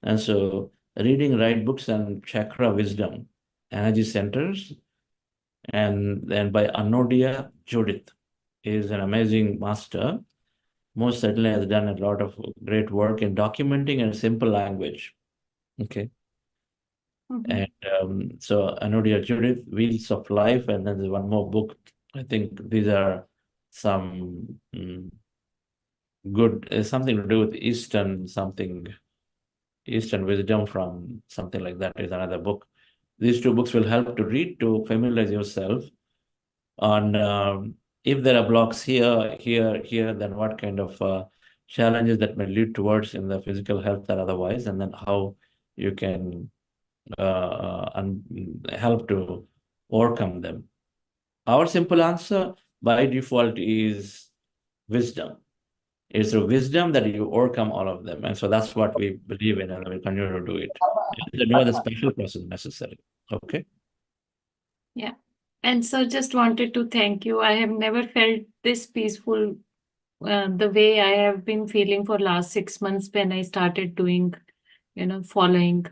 And so reading right books on chakra wisdom, energy centers, and then by Anodia Judith is an amazing master. Most certainly has done a lot of great work in documenting in simple language. Okay. And so Anodia Judith, Wheels of Life, and then there's one more book. I think these are some good, something to do with Eastern wisdom from something like that is another book. These two books will help to read to familiarize yourself on if there are blocks here, then what kind of challenges that may lead towards in the physical health or otherwise, and then how you can help to overcome them. Our simple answer by default is wisdom. It's through wisdom that you overcome all of them. And so that's what we believe in, and we'll continue to do it. There's no other special process necessary. Okay. Yeah. And so just wanted to thank you. I have never felt this peaceful the way I have been feeling for last 6 months when I started doing, following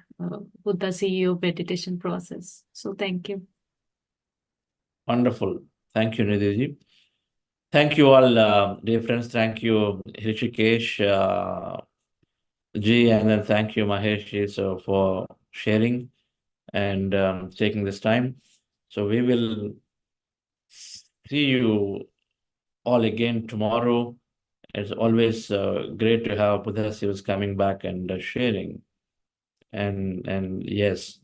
Buddha CEO meditation process. So thank you. Wonderful. Thank you, Nidhi. Thank you all, dear friends. Thank you, Hrishikesh ji, and then thank you, Mahesh ji, so for sharing and taking this time. So we will see you all again tomorrow. It's always great to have Buddha CEOs coming back and sharing. And yes,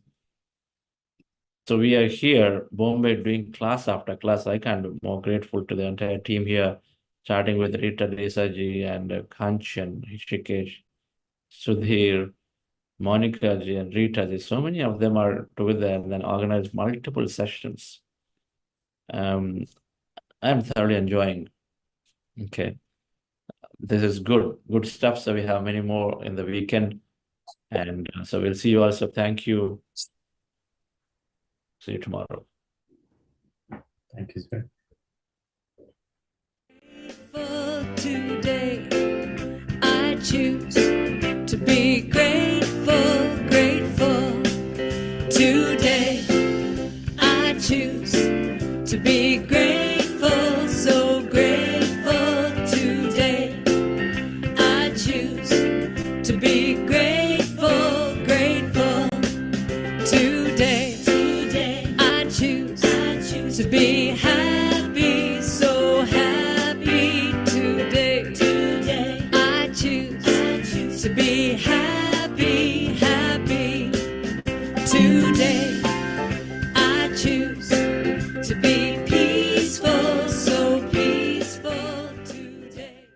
so we are here, Bombay, doing class after class. I can't be more grateful to the entire team here, starting with Rita Desaji and Kanchan, Hrishikesh, Sudhir, Monica ji, and Rita ji. So many of them are together and then organize multiple sessions. I'm thoroughly enjoying. Okay. This is good stuff. So we have many more in the weekend. And so we'll see you also. Thank you. See you tomorrow. Thank you, sir. Today, I choose to be grateful, grateful. Today, I choose to be grateful, so grateful. Today, I choose to be grateful, grateful. Today, I choose to be happy, so happy. Today, I choose to be happy, happy. Today, I choose to be peaceful, so peaceful. Today.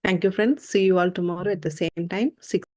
Thank you, friends. See you all tomorrow at the same time, 6